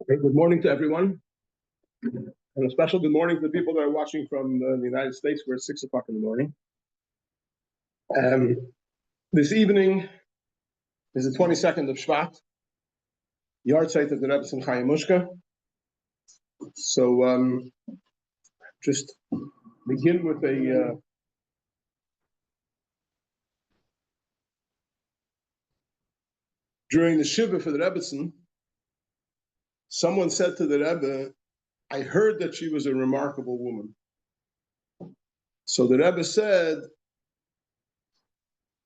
Okay, good morning to everyone, and a special good morning to the people that are watching from the United States, where it's 6 o'clock in the morning. This evening is the 22nd of Shvat, yard site of the Rebbe and Chaim Mushka. So just begin with during the Shiva for the Rebbetzin, someone said to the Rebbe, I heard that she was a remarkable woman. So the Rebbe said,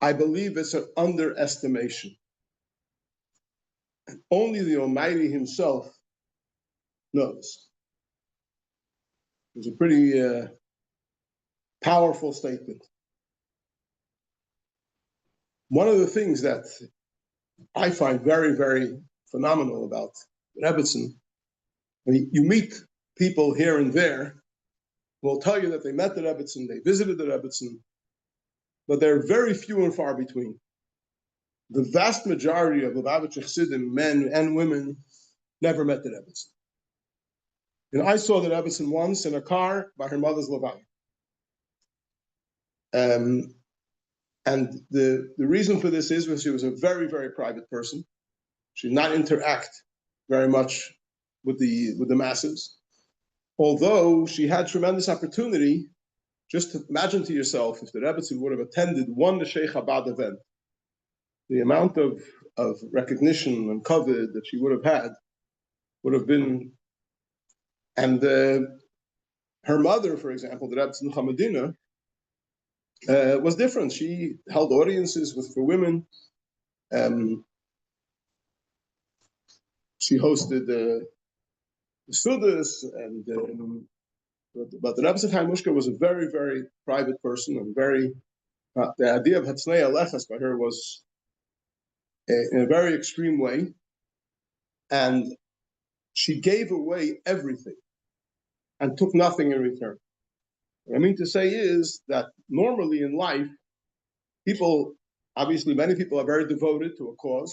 I believe it's an underestimation. And only the Almighty himself knows. It's a pretty powerful statement. One of the things that I find very, very phenomenal about Rebbetzin, you meet people here and there who will tell you that they met the Rebbetzin, they visited the Rebbetzin, but they're very few and far between. The vast majority of Lubavitch Chassidim, men and women, never met the Rebbetzin. And I saw the Rebbetzin once in a car by her mother's Levaya. And the reason for this is because she was a very, very private person. She did not interact very much with the masses. Although she had tremendous opportunity, just to imagine to yourself, if the Rebbetzin would have attended one Neshei Chabad event, the amount of recognition and covet that she would have had would have been. And her mother, for example, the Rebbetzin Chamadina, was different. She held audiences for women. She hosted the Sudas, but the Rebbe Chaim Mushka was a very, very private person, and the idea of Hatznei Alechas by her was in a very extreme way, and she gave away everything and took nothing in return. What I mean to say is that normally in life, many people are very devoted to a cause.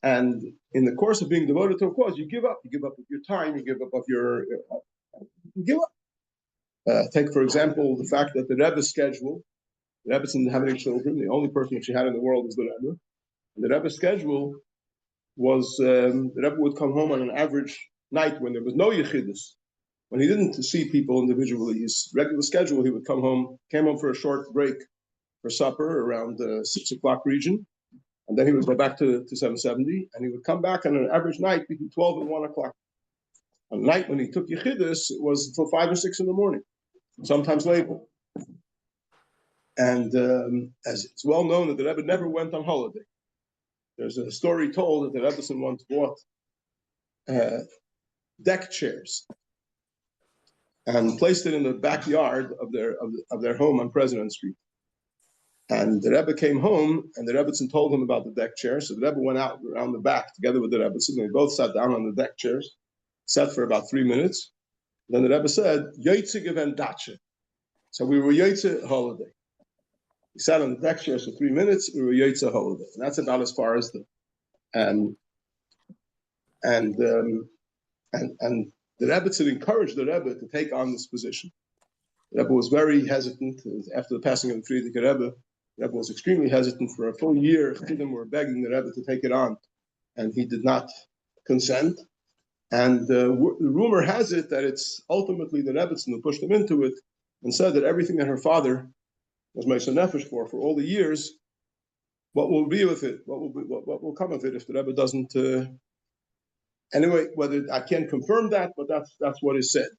And in the course of being devoted to a cause, you give up. You give up of your time. You give up of you give up. Take, for example, the fact that the Rebbe's schedule, the Rebbe didn't have any children. The only person that she had in the world was the Rebbe. And the Rebbe's schedule was, the Rebbe would come home on an average night when there was no yechidus. When he didn't see people individually, his regular schedule, he would came home for a short break for supper around the 6 o'clock region. And then he would go back to 770, and he would come back on an average night between 12 and 1 o'clock. On the night when he took Yechidus, it was until 5 or 6 in the morning, sometimes later. And as it's well known that the Rebbe never went on holiday. There's a story told that the Rebbe once bought deck chairs and placed it in the backyard of their home on President Street. And the Rebbe came home, and the Rebbetzin told him about the deck chairs. So the Rebbe went out around the back together with the Rebbetzin, and they both sat down on the deck chairs, sat for about 3 minutes. Then the Rebbe said, Yoitze gewen datsche. So we were Yoitze holiday. We sat on the deck chairs for 3 minutes, we were Yoitze holiday. And that's about as far as the the Rebbetzin encouraged the Rebbe to take on this position. The Rebbe was very hesitant after the passing of the Frierdiker Rebbe. The Rebbe was extremely hesitant for a full year. Chassidim were begging the Rebbe to take it on, and he did not consent. And the rumor has it that it's ultimately the Rebbetzin who pushed him into it and said that everything that her father was Moshe Nefesh for all the years, what will be with it? What will come of it if the Rebbe doesn't? Anyway, whether I can't confirm that, but that's what is said.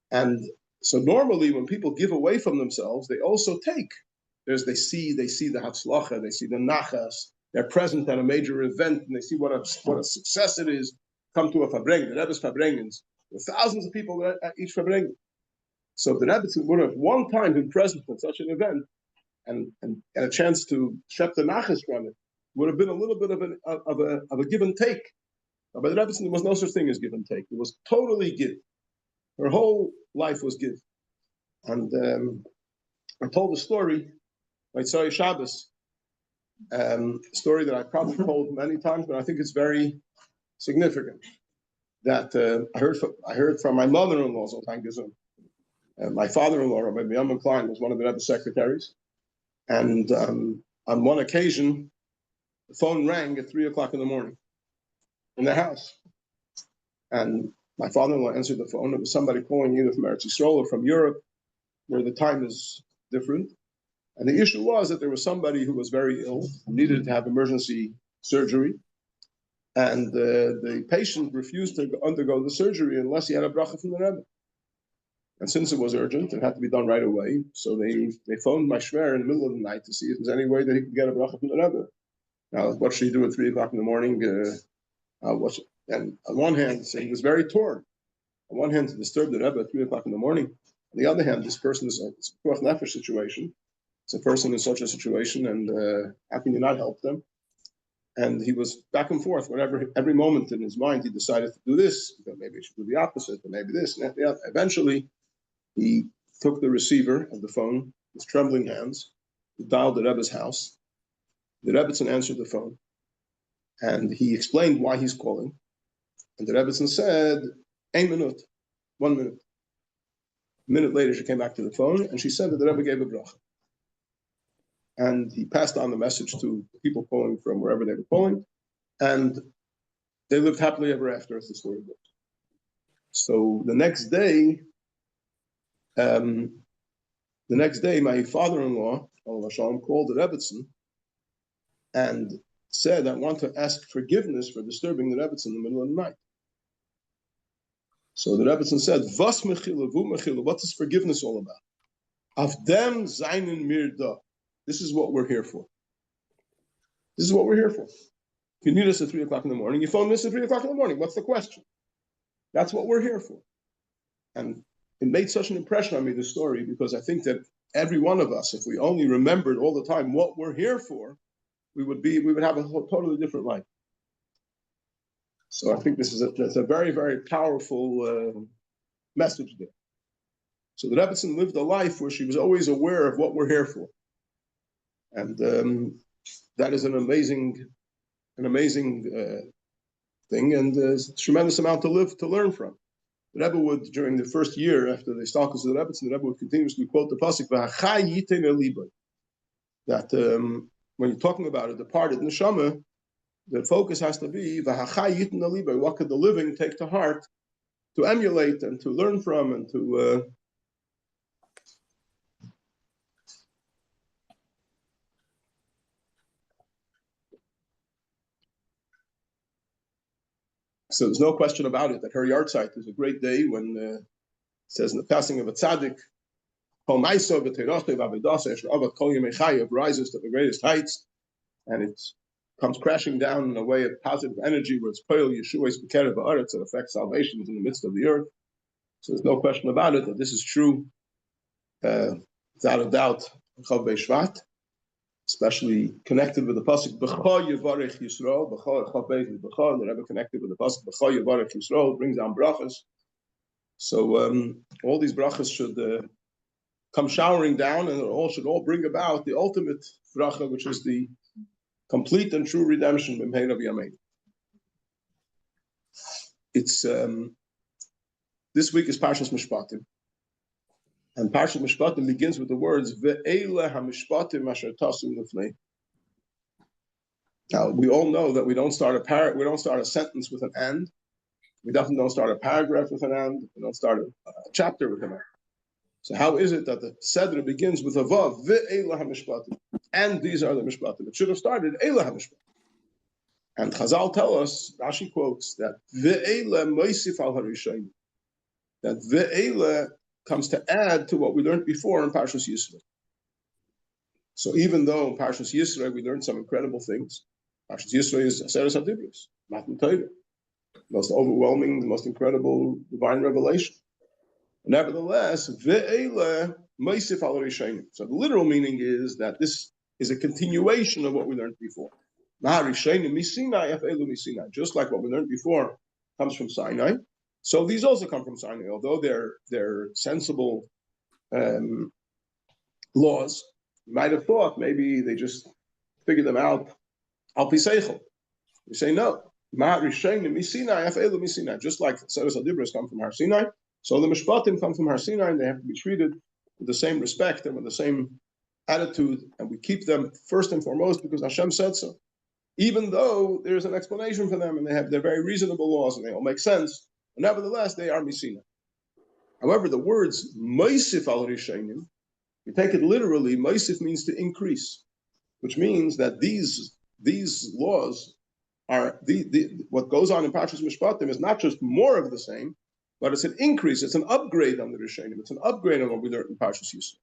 And so normally when people give away from themselves, they also take. They see the Hatzlacha, they see the Nachas, they're present at a major event and they see what a success it is, come to a Fabrengen, the Rebbe's Fabrengens. There are thousands of people at each Fabrengen. So if the Rebbe would have one time been present at such an event and a chance to shep the nachas from it, would have been a little bit of a give and take. But by the Rebbe, there was no such thing as give and take. It was totally give. Her whole life was give. And I told the story by Tzai Shabbos, a story that I probably told many times, but I think it's very significant. That I heard from my mother-in-law, my father-in-law, Rabbi Yom Klein, was one of the Rebbe's secretaries. And on one occasion, the phone rang at 3:00 in the morning in their house. And my father-in-law answered the phone. It was somebody calling either from Eretz Yisrael or from Europe, where the time is different. And the issue was that there was somebody who was very ill, needed to have emergency surgery. And the patient refused to undergo the surgery unless he had a bracha from the Rebbe. And since it was urgent, it had to be done right away. So they phoned my shver in the middle of the night to see if there's any way that he could get a bracha from the Rebbe. Now, what should he do at 3:00 in the morning? And on one hand, so he was very torn. On one hand, to disturb the Rebbe at 3:00 in the morning. On the other hand, this person is a pikuach nefesh situation. It's a person in such a situation, and how can you not help them? And he was back and forth. Whenever, every moment in his mind, he decided to do this. Maybe he should do the opposite, or maybe this. And the other. Eventually, he took the receiver of the phone with trembling hands. He dialed the Rebbe's house. The Rebbetzin answered the phone, and he explained why he's calling. And the Rebbetzin said, "1 minute, 1 minute." A minute later, she came back to the phone, and she said that the Rebbe gave a bracha. And he passed on the message to people calling from wherever they were calling, and they lived happily ever after, as the story goes. So the next day, my father-in-law, called the Rebbetzin and said, "I want to ask forgiveness for disturbing the Rebbetzin in the middle of the night." So the Rebbetzin said, "Vas mechila, vu mechila, what's this forgiveness all about? Avdem zainin mirda. This is what we're here for. This is what we're here for. If you need us at 3:00 in the morning, you phone us at 3:00 in the morning. What's the question? That's what we're here for." And it made such an impression on me, this story, because I think that every one of us, if we only remembered all the time what we're here for, we would have a totally different life. So I think that's a very, very powerful message there. So the Rebbetzin lived a life where she was always aware of what we're here for. And that is an amazing thing, and there's a tremendous amount to learn from. The Rebbe would, during the first year after the stalkers of the Rebbe would continuously quote the pasuk, that when you're talking about a departed neshama, the focus has to be, what could the living take to heart to emulate and to learn from and to... So there's no question about it that her yard site is a great day when it says in the passing of a tzaddik, rises to the greatest heights, and it comes crashing down in a way of positive energy where it's Poel Yeshua is B'kerev Haaretz, that affects salvation in the midst of the earth. So there's no question about it that this is true, without a doubt, Chav Shvat, especially connected with the pasuk B'cha Yevarech Yisrael, B'cha Chav Beis B'cha, and the Rebbe connected with the pasuk B'cha Yevarech Yisrael brings down brachas. So all these brachas should come showering down, and it should all bring about the ultimate bracha, which is the complete and true redemption b'mhein of Yamein. It's this week is Parshas Mishpatim, and Parshas Mishpatim begins with the words Ve'ele hamishpatim asher tasu lifnei. Now we all know that we don't start a sentence with an and. We definitely don't start a paragraph with an and. We don't start a chapter with an and. So how is it that the Seder begins with a vav Ve'ele hamishpatim, and these are the mishpatim? It should have started Eila hamishpatim. And Chazal tell us, Rashi quotes, that Ve'ele moisif al harishayim, that Ve'ele comes to add to what we learned before in Parshas Yisro. So even though in Parshas Yisro we learned some incredible things, Parshas Yisro is Aseres HaDibros, Matan Torah, most overwhelming, the most incredible divine revelation. Nevertheless, ve'ele meisif al rishonim. So the literal meaning is that this is a continuation of what we learned before. Just like what we learned before comes from Sinai, so these also come from Sinai. Although they're sensible laws, you might have thought maybe they just figured them out al pi seichel. We say no. Just like Seres HaDibros come from Har Sinai, so the Mishpatim come from Har Sinai, and they have to be treated with the same respect and with the same attitude, and we keep them first and foremost because Hashem said so. Even though there's an explanation for them, and they're very reasonable laws, and they all make sense, but nevertheless they are Misina. However, the words Meisif al Rishonim, you take it literally, Meisif means to increase, which means that these laws are what goes on in Parshas Mishpatim is not just more of the same, but it's an increase, it's an upgrade on the Rishonim, it's an upgrade on what we learned in Parshas Yisro.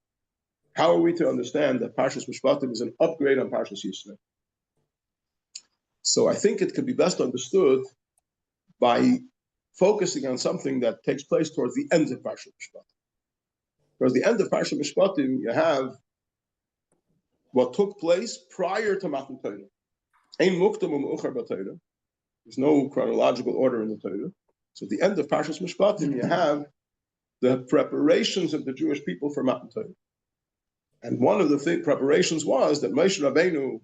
How are we to understand that Parshas Mishpatim is an upgrade on Parshas Yisro? So I think it could be best understood by focusing on something that takes place towards the end of Parshas Mishpatim. Towards the end of Parshas Mishpatim, you have what took place prior to Matan Torah. Ein muktam u'meuchar b'Torah. There's no chronological order in the Torah. So at the end of Parshas Mishpatim, you have the preparations of the Jewish people for Matan Torah. And one of the preparations was that Moshe Rabbeinu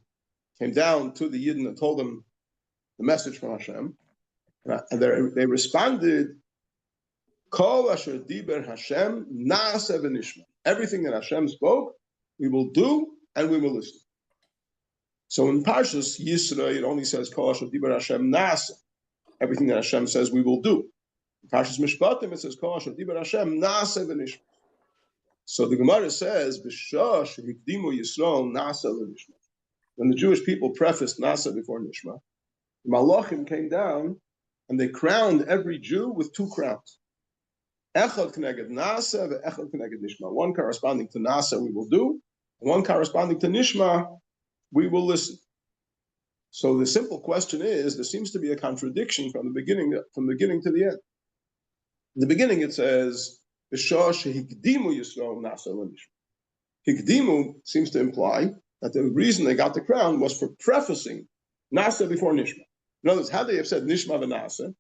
came down to the Yidden and told them the message from Hashem. And they responded, Kol asher diber Hashem na'aseh v'nishma. Everything that Hashem spoke, we will do and we will listen. So in Parshas Yisro, it only says Kol asher diber Hashem na'aseh. Everything that Hashem says we will do. In Parshas Mishpatim, it says Kol asher diber Hashem na'aseh v'nishma. So the Gemara says, B'shah shehikdimu Yisrael na'aseh v'nishma. When the Jewish people prefaced Nasa before Nishma, the Malachim came down and they crowned every Jew with two crowns. Echad k'neged Nasa ve'echad k'neged Nishma. One corresponding to Nasa we will do, and one corresponding to Nishma we will listen. So the simple question is, there seems to be a contradiction from the beginning to the end. In the beginning it says, B'shah shehikdimu Yisrael Nasa v'nishma. Hikdimu seems to imply that the reason they got the crown was for prefacing Nasa before Nishma. In other words, had they have said Nishma v'Nasa,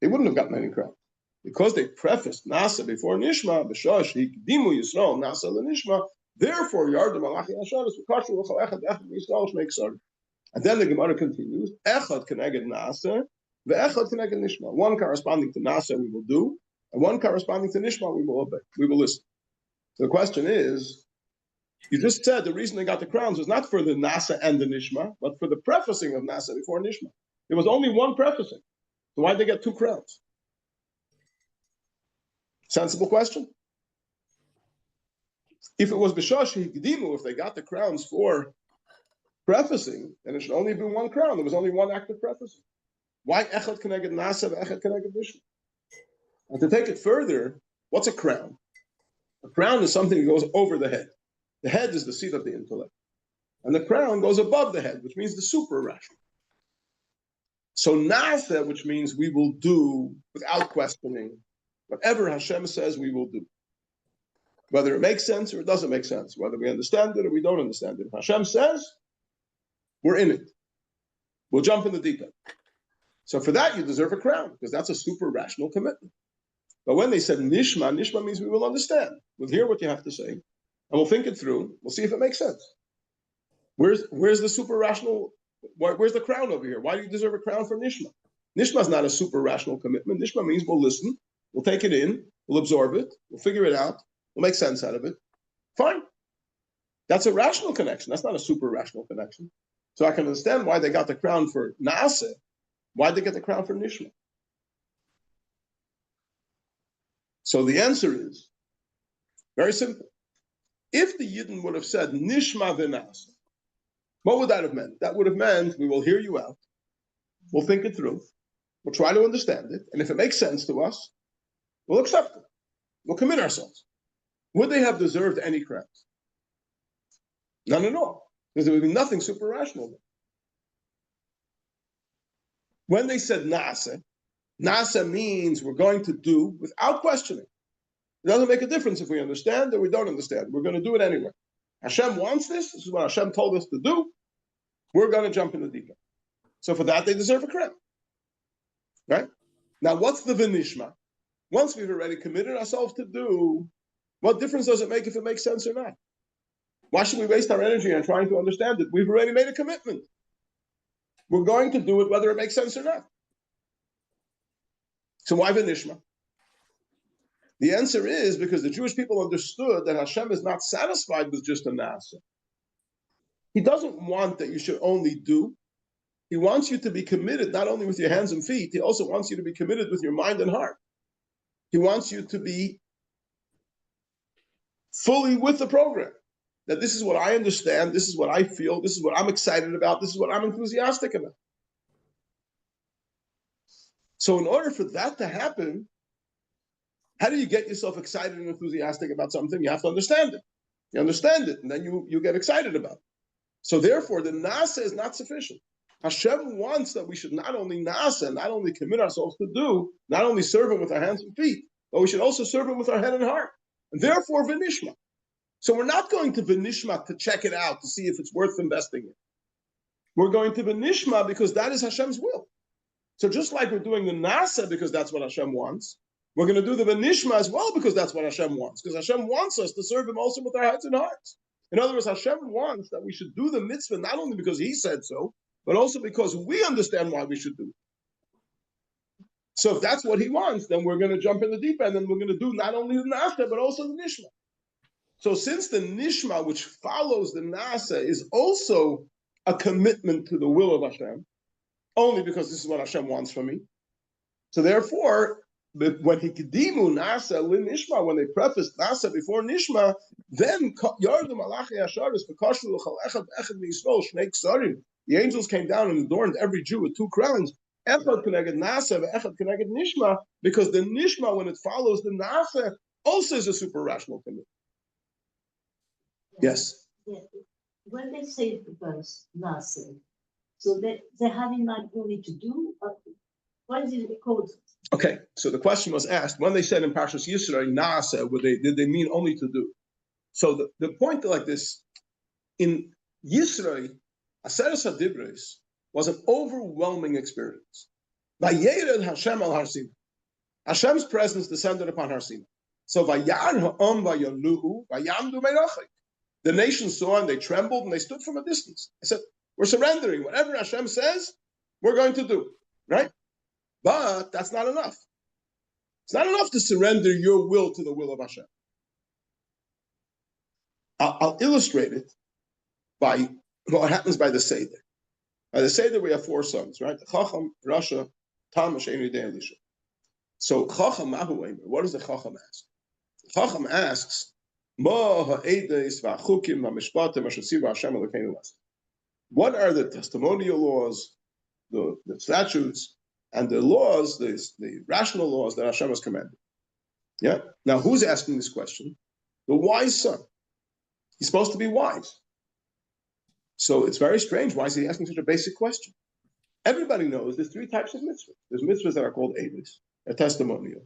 they wouldn't have gotten any crown. Because they prefaced Nasa before Nishma, B'shash hikdimu Yisrael Nasa l'Nishma, therefore Yardim Malachi Hasharis v'kashu v'chal echad Yisrael shmei ksar. And then the Gemara continues, Echad k'neged Nasa, ve'echad k'neged Nishma. One corresponding to Nasa we will do, and one corresponding to Nishma we will obey. We will listen. So the question is, you just said the reason they got the crowns was not for the Nasa and the Nishma, but for the prefacing of Nasa before Nishma. There was only one prefacing. So why'd they get two crowns? Sensible question. If it was B'shash Hikdimu, if they got the crowns for prefacing, then it should only be one crown. There was only one act of prefacing. Why Echad K'neged Nasa Echad K'neged Nishma? And to take it further, what's a crown? A crown is something that goes over the head. The head is the seat of the intellect. And the crown goes above the head, which means the super rational. So Nasa, which means we will do without questioning. Whatever Hashem says, we will do. Whether it makes sense or it doesn't make sense. Whether we understand it or we don't understand it. If Hashem says, we're in it. We'll jump in the deep end. So for that, you deserve a crown, because that's a super rational commitment. But when they said Nishma, Nishma means we will understand. We'll hear what you have to say, and we'll think it through. We'll see if it makes sense. Where's the super rational? Where's the crown over here? Why do you deserve a crown for Nishma? Nishma is not a super rational commitment. Nishma means we'll listen, we'll take it in, we'll absorb it, we'll figure it out, we'll make sense out of it. Fine. That's a rational connection. That's not a super rational connection. So I can understand why they got the crown for Naaseh. Why did they get the crown for Nishma? So the answer is very simple. If the Yidden would have said Nishma v'Naaseh, what would that have meant? That would have meant we will hear you out, we'll think it through, we'll try to understand it, and if it makes sense to us, we'll accept it. We'll commit ourselves. Would they have deserved any crowns? None at all. Because there would be nothing super rational there. When they said nasa, nasa means we're going to do without questioning. It doesn't make a difference if we understand or we don't understand. We're going to do it anyway. Hashem wants this. This is what Hashem told us to do. We're going to jump in the deep end. So for that, they deserve a credit. Right? Now, what's the vinishma? Once we've already committed ourselves to do, what difference does it make if it makes sense or not? Why should we waste our energy on trying to understand it? We've already made a commitment. We're going to do it whether it makes sense or not. So why vinishma? The answer is because the Jewish people understood that Hashem is not satisfied with just a nasa. He doesn't want that you should only do. He wants you to be committed not only with your hands and feet, he also wants you to be committed with your mind and heart. He wants you to be fully with the program. That this is what I understand, this is what I feel, this is what I'm excited about, this is what I'm enthusiastic about. So in order for that to happen, how do you get yourself excited and enthusiastic about something? You have to understand it. You understand it, and then you get excited about it. So therefore, the nasa is not sufficient. Hashem wants that we should not only nasa, not only commit ourselves to do, not only serve him with our hands and feet, but we should also serve him with our head and heart. And therefore, vinishma. So we're not going to vinishma to check it out, to see if it's worth investing in. We're going to vinishma because that is Hashem's will. So just like we're doing the nasa because that's what Hashem wants, we're going to do the vinishma as well because that's what Hashem wants. Because Hashem wants us to serve him also with our heads and hearts. In other words, Hashem wants that we should do the mitzvah not only because he said so, but also because we understand why we should do it. So if that's what he wants, then we're going to jump in the deep end and we're going to do not only the nasa, but also the nishma. So since the nishma, which follows the nasa, is also a commitment to the will of Hashem, only because this is what Hashem wants from me. So therefore, when he kedimu nasa lin nishma, when they prefaced nasa before nishma, then yardu malachi yasharis v'kashlu l'chal echad echad v'yisrael shnei ksarim. The angels came down and adorned every Jew with 2 crowns. Echad connected nasa v'echad connected nishma, because the nishma, when it follows the nasa, also is a super rational commitment. Yes. Yeah. When they say the verse nasa, so they're having mind only to do. What is it called? Okay, so the question was asked when they said in Parshas Yisrael nasa, did they mean only to do? So the point like this in Yisrael, Aseres HaDibros was an overwhelming experience. Vayered Hashem al Har Sinai. Hashem's presence descended upon Har Sinai. So Vayar ha'am vayanuhu vayamdu meirachik. The nation saw and they trembled and they stood from a distance. I said, we're surrendering. Whatever Hashem says, we're going to do. Right? But that's not enough. It's not enough to surrender your will to the will of Hashem. I'll illustrate it by what happens by the Seder. By the Seder, we have 4 sons, right? Chacham, Rasha, Tam, Sheni, Elisha. So, Chacham, Mahu, what does the Chacham ask? Chacham asks, what are the testimonial laws, the statutes, and the laws, the rational laws that Hashem has commanded? Yeah. Now, who's asking this question? The wise son. He's supposed to be wise. So it's very strange. Why is he asking such a basic question? Everybody knows there's 3 types of mitzvahs. There's mitzvahs that are called edus, a testimonial,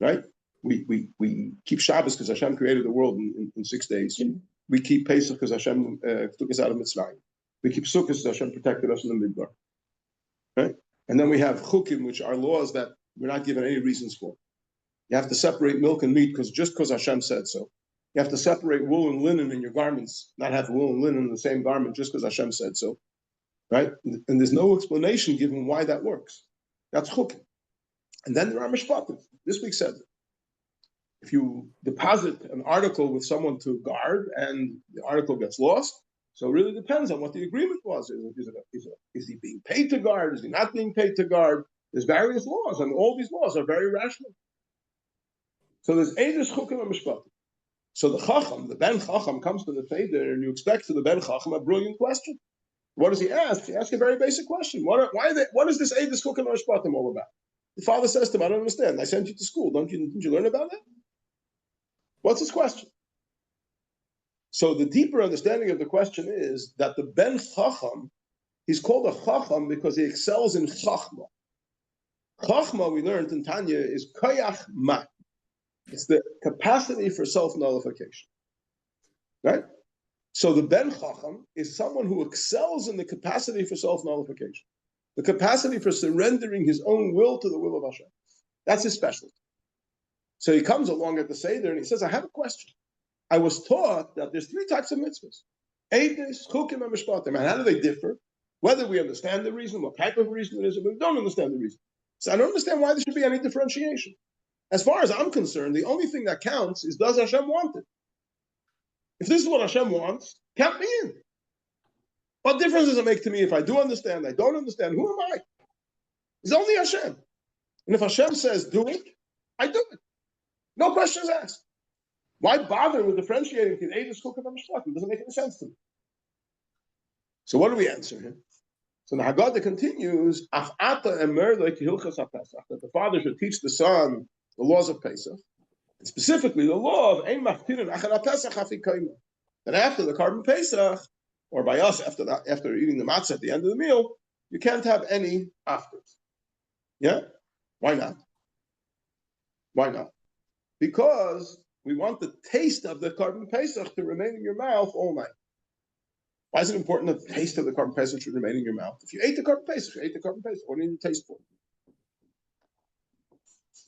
right? We keep Shabbos because Hashem created the world in 6 days. We keep Pesach because Hashem took us out of Mitzrayim. We keep Sukkot because Hashem protected us in the Midbar. Right? And then we have chukim, which are laws that we're not given any reasons for. You have to separate milk and meat just because Hashem said so. You have to separate wool and linen in your garments, not have wool and linen in the same garment just because Hashem said so. Right? And there's no explanation given why that works. That's chukim. And then there are Mishpatim. This week said, if you deposit an article with someone to guard and the article gets lost, so it really depends on what the agreement was. Is he being paid to guard? Is he not being paid to guard? There's various laws, and all these laws are very rational. So there's Eidos, Chukim, and Mishpatim. So the Chacham, the Ben Chacham, comes to the Seder, and you expect to the Ben Chacham a brilliant question. What does he ask? He asks a very basic question. What is this Eidos, Chukim, and Mishpatim all about? The father says to him, I don't understand. I sent you to school. Didn't you learn about that? What's his question? So the deeper understanding of the question is that the Ben Chacham, he's called a Chacham because he excels in Chachma. Chachma, we learned in Tanya, is koyach ma. It's the capacity for self-nullification. Right? So the Ben Chacham is someone who excels in the capacity for self-nullification, the capacity for surrendering his own will to the will of Hashem. That's his specialty. So he comes along at the Seder and he says, I have a question. I was taught that there's 3 types of mitzvahs. Eidos, Chukim, and Mishpatim. And how do they differ? Whether we understand the reason, what type of reason it is, or we don't understand the reason. So I don't understand why there should be any differentiation. As far as I'm concerned, the only thing that counts is, does Hashem want it? If this is what Hashem wants, count me in. What difference does it make to me if I do understand, I don't understand? Who am I? It's only Hashem. And if Hashem says, do it, I do it. No questions asked. Why bother with differentiating between Eidos, Chukim, and Mishpatim? It doesn't make any sense to me. So what do we answer here? So the Haggadah continues, that the father should teach the son the laws of Pesach, and specifically the law of Ein Machtirin Achar Pesach Hafi Kaima. That after the Karban Pesach, or by us after eating the matzah at the end of the meal, you can't have any afters. Yeah? Why not? Why not? Because we want the taste of the Karban Pesach to remain in your mouth all night. Why is it important that the taste of the Karban Pesach should remain in your mouth? If you ate the Karban Pesach, you ate the Karban Pesach. What do you need to taste for?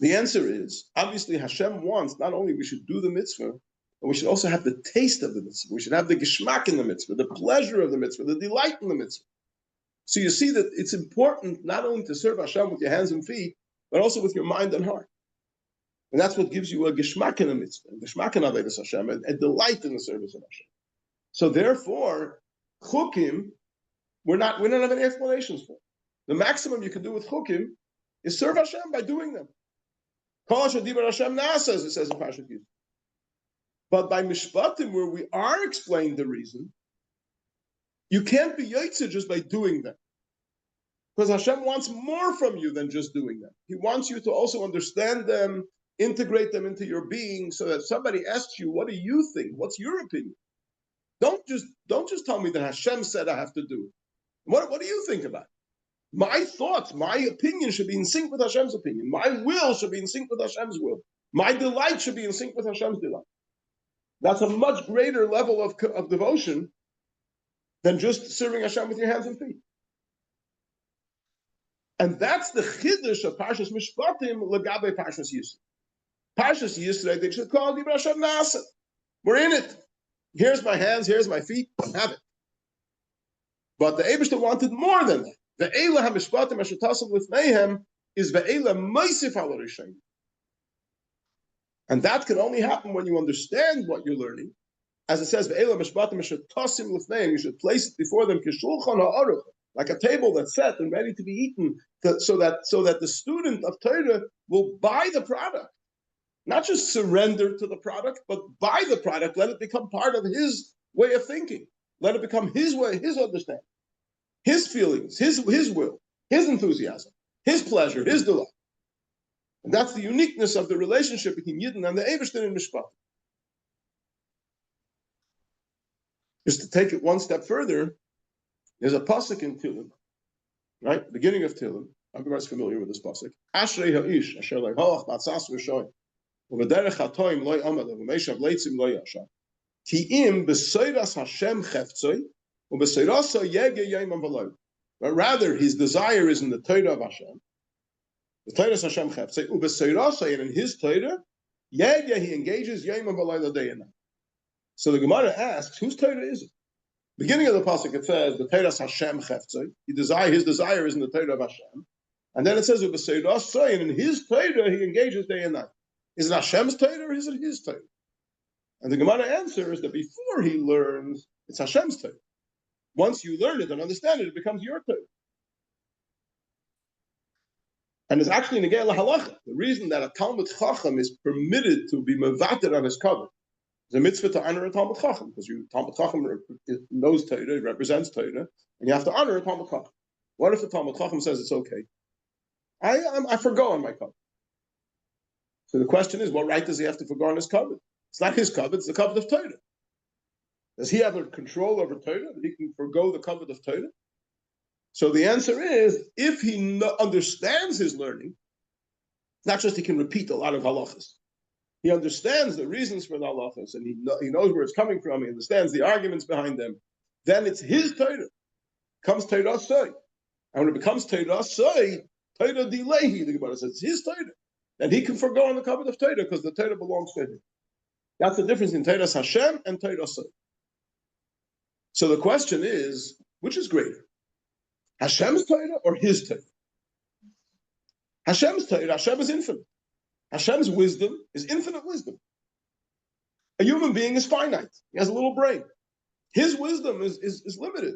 The answer is, obviously Hashem wants not only we should do the mitzvah, but we should also have the taste of the mitzvah. We should have the geschmack in the mitzvah, the pleasure of the mitzvah, the delight in the mitzvah. So you see that it's important not only to serve Hashem with your hands and feet, but also with your mind and heart. And that's what gives you a geschmack in the mitzvah, a geschmack in Avodas Hashem, and delight in the service of Hashem. So therefore, chukim, we don't have any explanations for. The maximum you can do with chukim is serve Hashem by doing them. Kol asher dibar Hashem na'asa, as it says in Parshas. But by Mishpatim, where we are explained the reason, you can't be Yotze just by doing them. Because Hashem wants more from you than just doing them. He wants you to also understand them, integrate them into your being, so that somebody asks you, what do you think? What's your opinion? Don't just tell me that Hashem said I have to do it. What do you think about it? My thoughts, my opinion should be in sync with Hashem's opinion. My will should be in sync with Hashem's will. My delight should be in sync with Hashem's delight. That's a much greater level of devotion than just serving Hashem with your hands and feet. And that's the chiddush of Parshas Mishpatim legabe Parshas Yisro. Parshas Yisro, they should call Dibra Hashem Na'aseh. We're in it. Here's my hands, here's my feet, have it. But the Eibishter wanted more than that. The Eila HaMishpatim Asher Tasav Lifneihem is the Eila Moisif Al Rishayim. And that can only happen when you understand what you're learning. As it says, the Eila Mishpatim Asher Tasim Lifneihem, you should place it before them Kishulchan HaAruch, like a table that's set and ready to be eaten, so that the student of Torah will buy the product. Not just surrender to the product, but buy the product. Let it become part of his way of thinking. Let it become his way, his understanding, his feelings, his will, his enthusiasm, his pleasure, his delight. And that's the uniqueness of the relationship between Yidden and the Eibishter in Mishpat. Just to take it one step further, there's a pasuk in Tehillim, right? Beginning of Tehillim. Everybody's familiar with this pasuk. Ashrei ha'ish asher le'hoach b'atzas v'shoy u'v'derech ha'toim loy amad u'v'meishav leitzim loy yashav ki im b'soiras Hashem cheftzoi u'b'soirasa yege yomam v'loy. But rather, his desire is in the Torah of Hashem. The Torah is Hashem cheftzoi u'b'soirasa, and in his Torah, yege, he engages yomam v'loy day and night. So the Gemara asks, whose Torah is it? Beginning of the pasuk, it says the Torah is Hashem cheftzoi. His desire is in the Torah of Hashem, and then it says u'b'soirasa, and in his Torah he engages day and night. Is it Hashem's Torah or is it his Torah? And the Gemara answers that before he learns, it's Hashem's Torah. Once you learn it and understand it, it becomes your Torah. And it's actually negei lahalacha. The reason that a Talmud Chacham is permitted to be mevater on his cover is a mitzvah to honor a Talmud Chacham, because Talmud Chacham knows Torah, it represents Torah, and you have to honor a Talmud Chacham. What if the Talmud Chacham says it's okay? I forgo on my cover. So the question is, what right does he have to forgo on his cover? It's not his cover, it's the cover of Torah. Does he have a control over Torah that he can forgo the cover of Torah? So the answer is, if he understands his learning, not just he can repeat a lot of halachas. He understands the reasons for the halachas, and he knows where it's coming from. He understands the arguments behind them. Then it's his Torah. Comes Torah Soy. And when it becomes Torah Soy, Torah Dilehi, the Gemara says, it's his Torah. And he can forego on the covenant of Torah because the Torah belongs to him. That's the difference in Torah Hashem and Torah Soy. So the question is, which is greater? Hashem's Torah or his Torah? Hashem's Torah, Hashem is infinite. Hashem's wisdom is infinite wisdom. A human being is finite. He has a little brain. His wisdom is limited.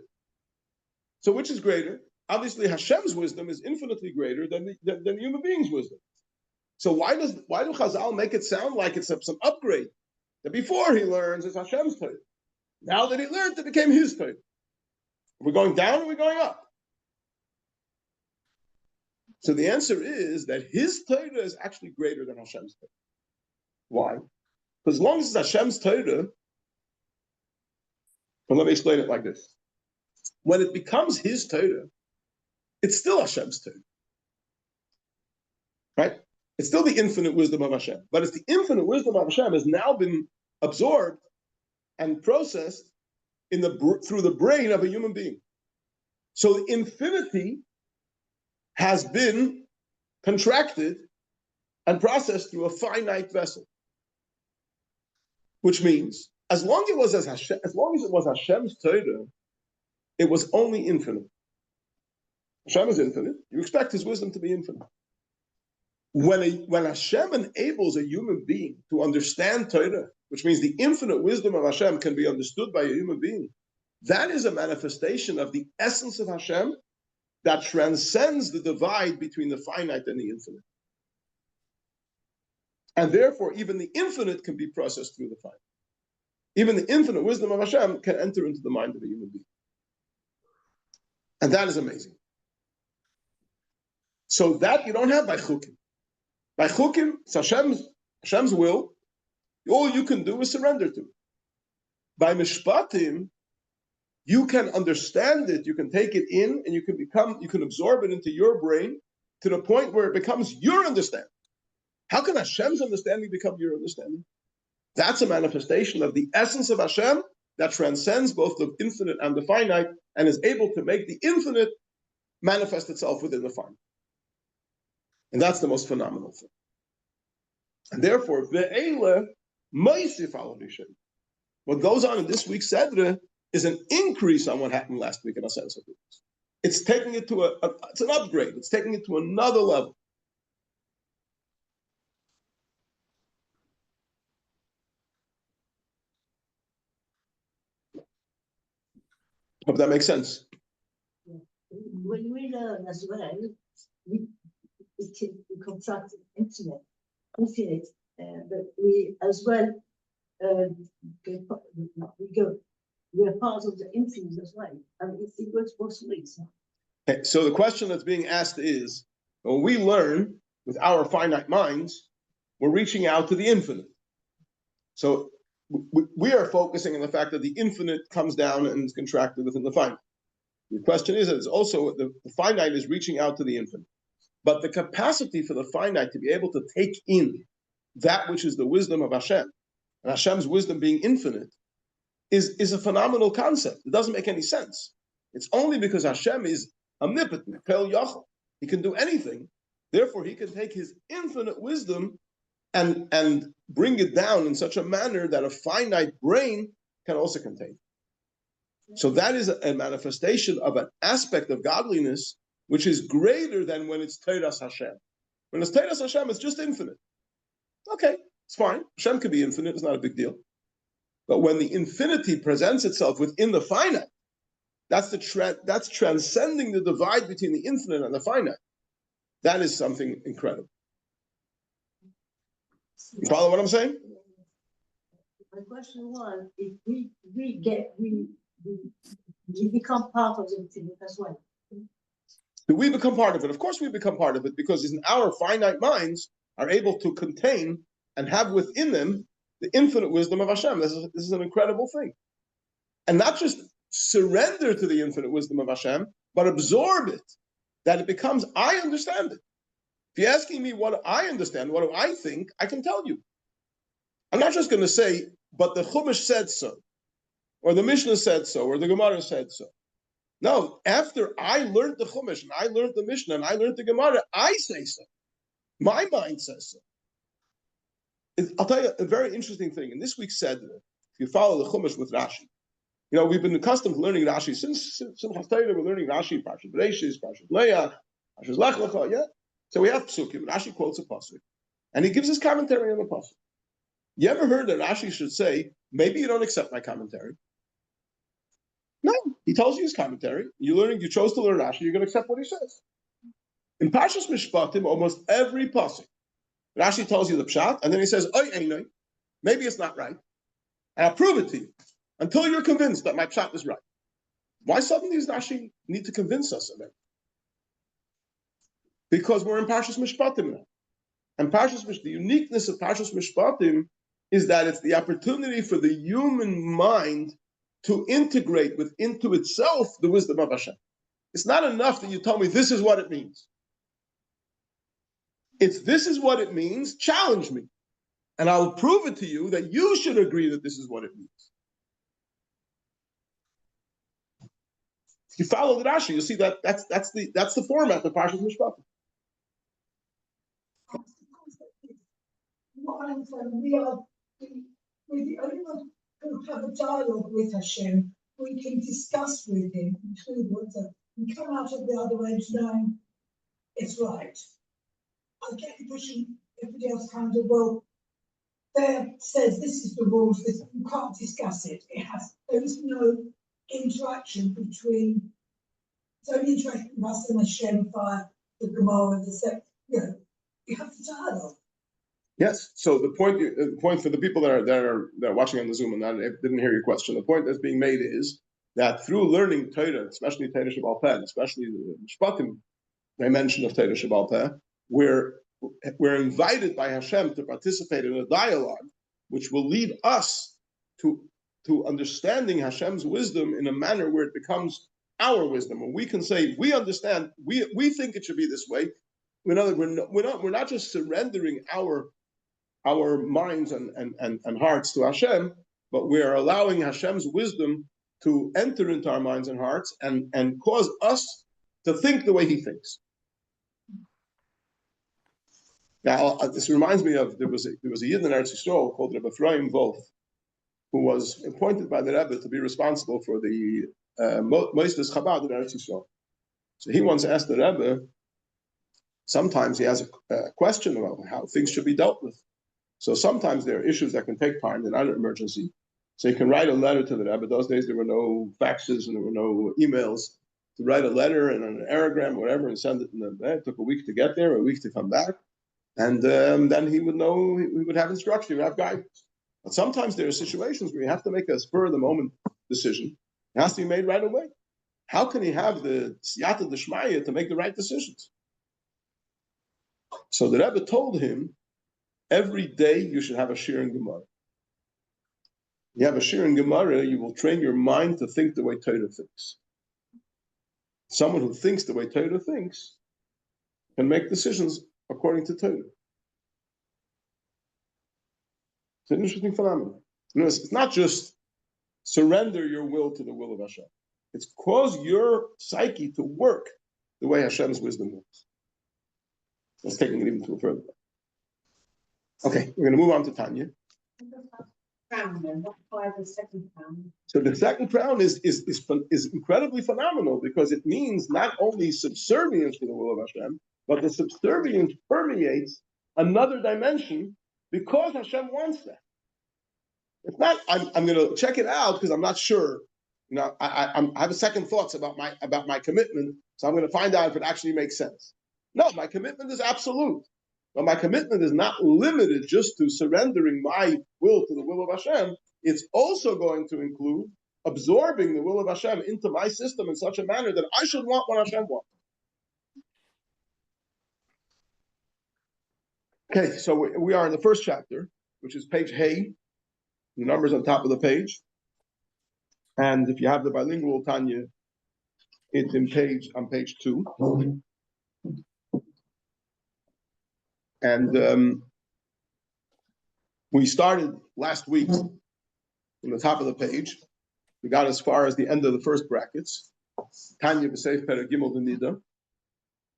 So which is greater? Obviously, Hashem's wisdom is infinitely greater than the human being's wisdom. So why do Chazal make it sound like it's some upgrade? That before he learns, it's Hashem's Torah. Now that he learned, it became his Torah. Are we going down or are we going up? So the answer is that his Torah is actually greater than Hashem's Torah. Why? Because as long as it's Hashem's Torah, well, let me explain it like this. When it becomes his Torah, it's still Hashem's Torah. Right? It's still the infinite wisdom of Hashem. But it's the infinite wisdom of Hashem has now been absorbed and processed through the brain of a human being. So the infinity has been contracted and processed through a finite vessel. Which means, as long as it was Hashem's Torah, it was only infinite. Hashem is infinite. You expect his wisdom to be infinite. When Hashem enables a human being to understand Torah, which means the infinite wisdom of Hashem can be understood by a human being, that is a manifestation of the essence of Hashem that transcends the divide between the finite and the infinite. And therefore, even the infinite can be processed through the finite. Even the infinite wisdom of Hashem can enter into the mind of a human being. And that is amazing. So that you don't have by chukim. By chukim, it's Hashem's will. All you can do is surrender to it. By mishpatim, you can understand it, you can take it in, and you can absorb it into your brain to the point where it becomes your understanding. How can Hashem's understanding become your understanding? That's a manifestation of the essence of Hashem that transcends both the infinite and the finite and is able to make the infinite manifest itself within the finite. And that's the most phenomenal thing. And therefore, ve'ele meisif al rishen. What goes on in this week's Sedra is an increase on what happened last week in a sense of it. It's taking it to it's an upgrade. It's taking it to another level. Hope that makes sense. When we learn as well, we contract infinite, but we as well we are part of the infinite as well. I mean, it works both ways. Okay, so the question that's being asked is, when we learn with our finite minds, we're reaching out to the infinite. So we are focusing on the fact that the infinite comes down and is contracted within the finite. The question is, it's also the finite is reaching out to the infinite. But the capacity for the finite to be able to take in that which is the wisdom of Hashem, and Hashem's wisdom being infinite, is a phenomenal concept. It doesn't make any sense. It's only because Hashem is omnipotent, Pel Yachal. He can do anything. Therefore, he can take his infinite wisdom and bring it down in such a manner that a finite brain can also contain. So that is a manifestation of an aspect of godliness which is greater than when it's Teiras Hashem. When it's Teiras Hashem, it's just infinite. Okay, it's fine. Hashem can be infinite, it's not a big deal. But when the infinity presents itself within the finite, that's transcending the divide between the infinite and the finite. That is something incredible. You follow what I'm saying? My question was, if we become part of the infinite as well. Do we become part of it? Of course we become part of it, because in our finite minds are able to contain and have within them the infinite wisdom of Hashem. This is an incredible thing. And not just surrender to the infinite wisdom of Hashem, but absorb it, that it becomes, I understand it. If you're asking me what I understand, what do I think, I can tell you. I'm not just going to say, but the Chumash said so, or the Mishnah said so, or the Gemara said so. No, after I learned the Chumash, and I learned the Mishnah, and I learned the Gemara, I say so. My mind says so. I'll tell you a very interesting thing. In this week's Seder, if you follow the Chumash with Rashi, we've been accustomed to learning Rashi since Haftarah. We're learning Rashi, Parshas Bereshis, Parshas Leah, Parshas Lech Lecha. Yeah. So we have Psukim. Rashi quotes a pasuk, and he gives his commentary on the pasuk. You ever heard that Rashi should say, "Maybe you don't accept my commentary"? No, he tells you his commentary. You chose to learn Rashi. You're going to accept what he says. In Parshas Mishpatim, almost every pasuk, Rashi tells you the pshat, and then he says, "Oy, einay, maybe it's not right, and I'll prove it to you until you're convinced that my pshat is right." Why suddenly does Rashi need to convince us of it? Because we're in Parshas Mishpatim now, and the uniqueness of Parshas Mishpatim is that it's the opportunity for the human mind to integrate into itself the wisdom of Hashem. It's not enough that you tell me this is what it means. It's this is what it means, challenge me. And I'll prove it to you that you should agree that this is what it means. If you follow the Rashi, you'll see that that's the format of Parshas Mishpatim. What I'm saying, we're the only ones who have a dialogue with Hashem. We can discuss with him, include what's up, and come out of the other end knowing it's right. I get the impression everybody else kind of, well, there says this is the rules, you can't discuss it. There is no interaction between, it's only interaction with us and Hashem via the Gemara and the sect. You have the dialogue. Yes. So the point for the people that are watching on the Zoom and that didn't hear your question, the point that's being made is that through learning Torah, especially Torah Shebaal Peh, especially the Mishpatim dimension of Torah Shebaal Peh, we're invited by Hashem to participate in a dialogue which will lead us to understanding Hashem's wisdom in a manner where it becomes our wisdom, and we can say we understand, we think it should be this way. In other words, we're not just surrendering our minds and hearts to Hashem, but we are allowing Hashem's wisdom to enter into our minds and hearts and cause us to think the way He thinks. Now, this reminds me of there was a Yid in Eretz Yisrael called Rabbi Ephraim Wolf, who was appointed by the Rebbe to be responsible for the Moshes Chabad in Eretz Yisrael. So he once asked the Rebbe. Sometimes he has a question about how things should be dealt with. So sometimes there are issues that can take time, they're not an emergency. So you can write a letter to the Rebbe. Those days there were no faxes and there were no emails. To write a letter and an aerogram, whatever, and send it in the mail. It took a week to get there, a week to come back. And then he would know, he would have instruction, he would have guidance. But sometimes there are situations where you have to make a spur-of-the-moment decision. It has to be made right away. How can he have the siyata d'shmaya to make the right decisions? So the Rebbe told him, every day you should have a shiur in Gemara. You have a shiur in Gemara, you will train your mind to think the way Torah thinks. Someone who thinks the way Torah thinks can make decisions according to Torah. It's an interesting phenomenon. It's not just surrender your will to the will of Hashem. It's cause your psyche to work the way Hashem's wisdom works. That's taking it even to a further. Okay, we're going to move on to Tanya. So the second crown is incredibly phenomenal because it means not only subservience to the will of Hashem, but the subservience permeates another dimension because Hashem wants that. It's not. I'm going to check it out because I'm not sure. I have a second thoughts about my commitment, so I'm going to find out if it actually makes sense. No, my commitment is absolute. But my commitment is not limited just to surrendering my will to the will of Hashem. It's also going to include absorbing the will of Hashem into my system in such a manner that I should want what Hashem wants. Okay, so we are in the first chapter, which is page Hey, the numbers on top of the page. And if you have the bilingual Tanya, It's on page 2. And we started last week from the top of the page. We got as far as the end of the first brackets. Tanya b'seif perek gimel d'nida.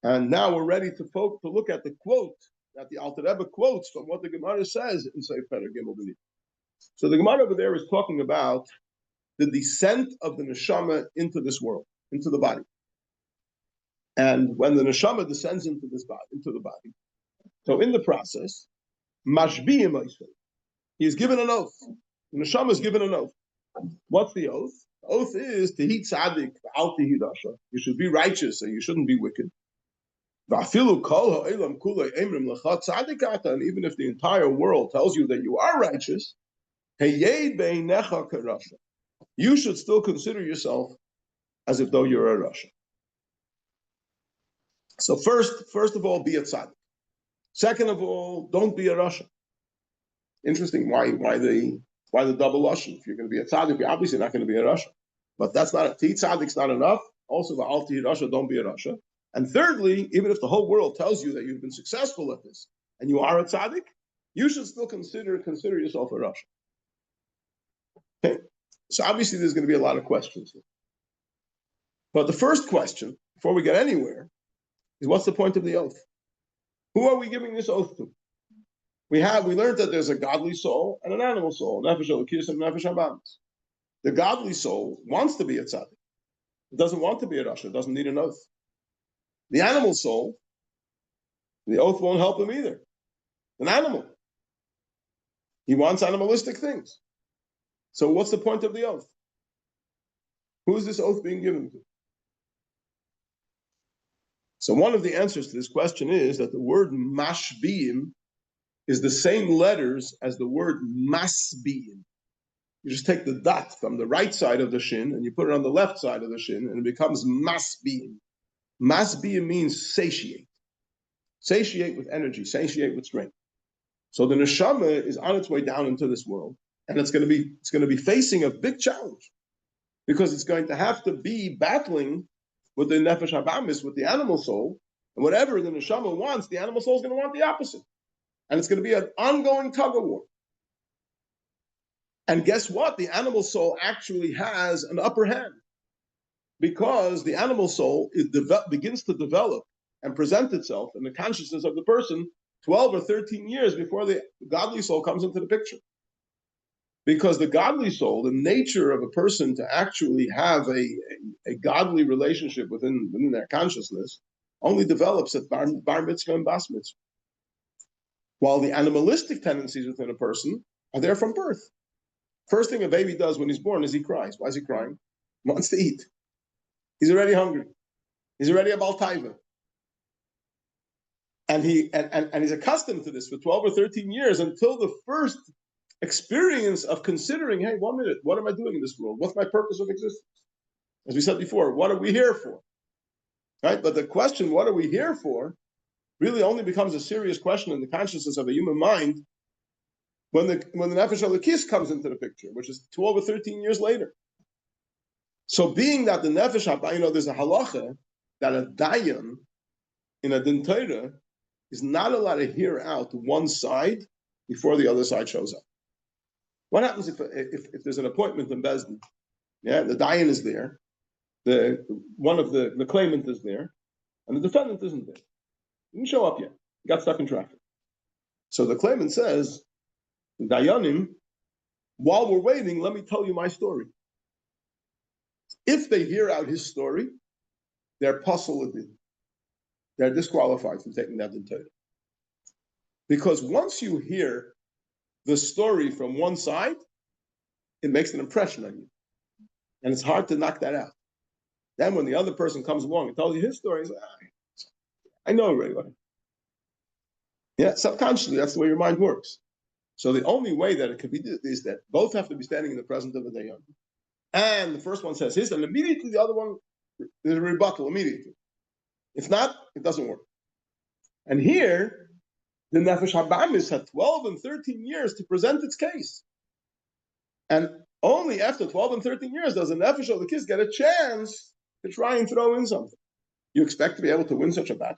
And now we're ready to look at the quote that the Alter Rebbe quotes from what the Gemara says in Seif Perek Gimel d'nida. So the Gemara over there is talking about the descent of the neshama into this world, into the body. And when the neshama descends into the body, so in the process, mashbiyim oisei, he is given an oath. The neshama is given an oath. What's the oath? The oath is tehi tzaddik v'al tehi rasha. You should be righteous and you shouldn't be wicked. And even if the entire world tells you that you are righteous, you should still consider yourself as if though you're a rasha. So first of all, be a tzaddik. Second of all, don't be a rasha. Interesting. Why the double lashon? If you're going to be a tzaddik, you're obviously not going to be a rasha. But that's not a tzaddik's not enough. Also, the alti rasha, don't be a rasha. And thirdly, even if the whole world tells you that you've been successful at this and you are a tzaddik, you should still consider yourself a rasha. Okay. So obviously, there's going to be a lot of questions here. But the first question, before we get anywhere, is what's the point of the oath? Who are we giving this oath to? We learned that there's a godly soul and an animal soul, nefesh elokis and nefesh habamis. The godly soul wants to be a tzaddik. It doesn't want to be a rasha. It doesn't need an oath. The animal soul, the oath won't help him either. An animal. He wants animalistic things. So what's the point of the oath? Who is this oath being given to? So one of the answers to this question is that the word mashbiyim is the same letters as the word masbiyim. You just take the dot from the right side of the shin and you put it on the left side of the shin and it becomes masbiyim. Masbiyim means satiate. Satiate with energy, satiate with strength. So the neshama is on its way down into this world, and it's going to be facing a big challenge because it's going to have to be battling with the nefesh habamis, with the animal soul, and whatever the neshama wants, the animal soul is going to want the opposite, and it's going to be an ongoing tug of war. And guess what? The animal soul actually has an upper hand because the animal soul begins to develop and present itself in the consciousness of the person 12 or 13 years before the godly soul comes into the picture. Because the godly soul, the nature of a person to actually have a godly relationship within their consciousness, only develops at bar mitzvah and bas mitzvah. While the animalistic tendencies within a person are there from birth. First thing a baby does when he's born is he cries. Why is he crying? He wants to eat. He's already hungry. He's already a baltaiva. And he's accustomed to this for 12 or 13 years until the first experience of considering, hey, 1 minute, what am I doing in this world? What's my purpose of existence? As we said before, what are we here for? Right? But the question, what are we here for, really only becomes a serious question in the consciousness of a human mind when the nefesh elokis comes into the picture, which is 12 or 13 years later. So being that the nefesh habamis, there's a halacha that a dayan in a din Torah is not allowed to hear out one side before the other side shows up. What happens if there's an appointment in Beis Din? Yeah, the dayan is there, one of the claimant is there, and the defendant isn't there. He didn't show up yet. He got stuck in traffic. So the claimant says, the dayanim, while we're waiting, let me tell you my story. If they hear out his story, they're pasul adin. They're disqualified from taking that din Torah. Because once you hear the story from one side, it makes an impression on you. And it's hard to knock that out. Then when the other person comes along and tells you his story, you say, I know already. Yeah, subconsciously, that's the way your mind works. So the only way that it could be is that both have to be standing in the presence of a dayan. And the first one says his, and immediately the other one, there's a rebuttal immediately. If not, it doesn't work. And here, the nefesh habamis had 12 and 13 years to present its case. And only after 12 and 13 years does the nefesh elokis get a chance to try and throw in something. You expect to be able to win such a battle.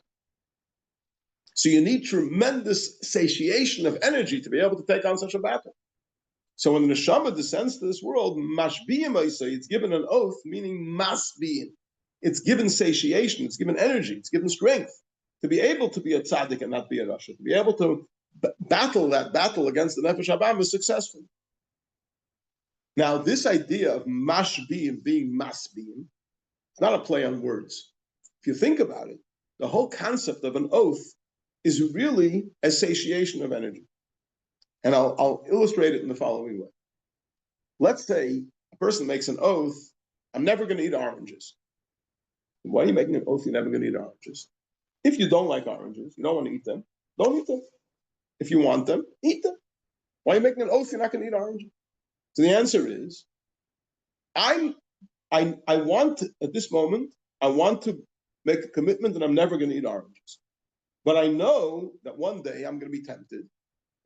So you need tremendous satiation of energy to be able to take on such a battle. So when the neshama descends to this world, mashbiyim, it's given an oath, meaning masbiyim. It's given satiation, it's given energy, it's given strength to be able to be a tzaddik and not be a rasha, to be able to battle that battle against the nefesh habam is successful. Now, this idea of mashbiyim being masbiyim, it's not a play on words. If you think about it, the whole concept of an oath is really a satiation of energy. And I'll illustrate it in the following way. Let's say a person makes an oath, I'm never going to eat oranges. Why are you making an oath you're never going to eat oranges? If you don't like oranges, you don't want to eat them, don't eat them. If you want them, eat them. Why are you making an oath you're not going to eat oranges? So the answer is, I want, at this moment, I want to make a commitment that I'm never going to eat oranges. But I know that one day I'm going to be tempted.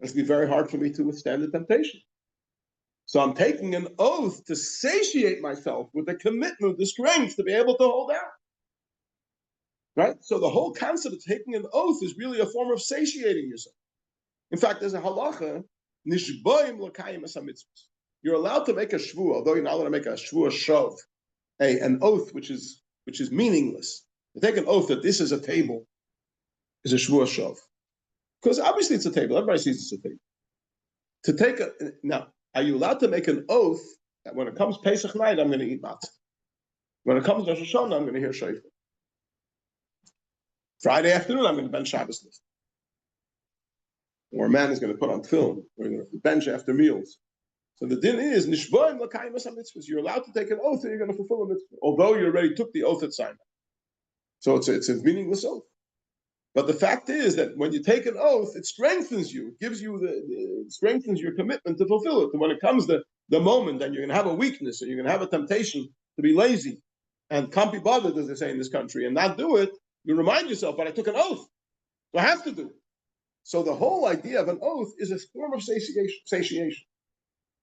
It's going to be very hard for me to withstand the temptation. So I'm taking an oath to satiate myself with the commitment, the strength to be able to hold out. Right? So the whole concept of taking an oath is really a form of satiating yourself. In fact, there's a halacha, nishboim l'kayim es hamitzvos. You're allowed to make a shvuah, although you're not allowed to make a shvuah shov, an oath which is meaningless. To take an oath that this is a table is a shvuah shov. Because obviously it's a table. Everybody sees it's a table. Now, are you allowed to make an oath that when it comes Pesach night, I'm going to eat matzah? When it comes Rosh Hashanah, I'm going to hear shofar. Friday afternoon, I'm going to bench Shabbos list. Or a man is going to put on film. We're going to bench after meals. So the din is, nishboim l'kayim es hamitzvos. You're allowed to take an oath and you're going to fulfill a mitzvah, although you already took the oath at Sinai. So it's a meaningless oath. But the fact is that when you take an oath, it strengthens you. It gives you it strengthens your commitment to fulfill it. And when it comes the moment that you're going to have a weakness or you're going to have a temptation to be lazy and can't be bothered, as they say in this country, and not do it, you remind yourself, but I took an oath, so I have to do it. So the whole idea of an oath is a form of satiation.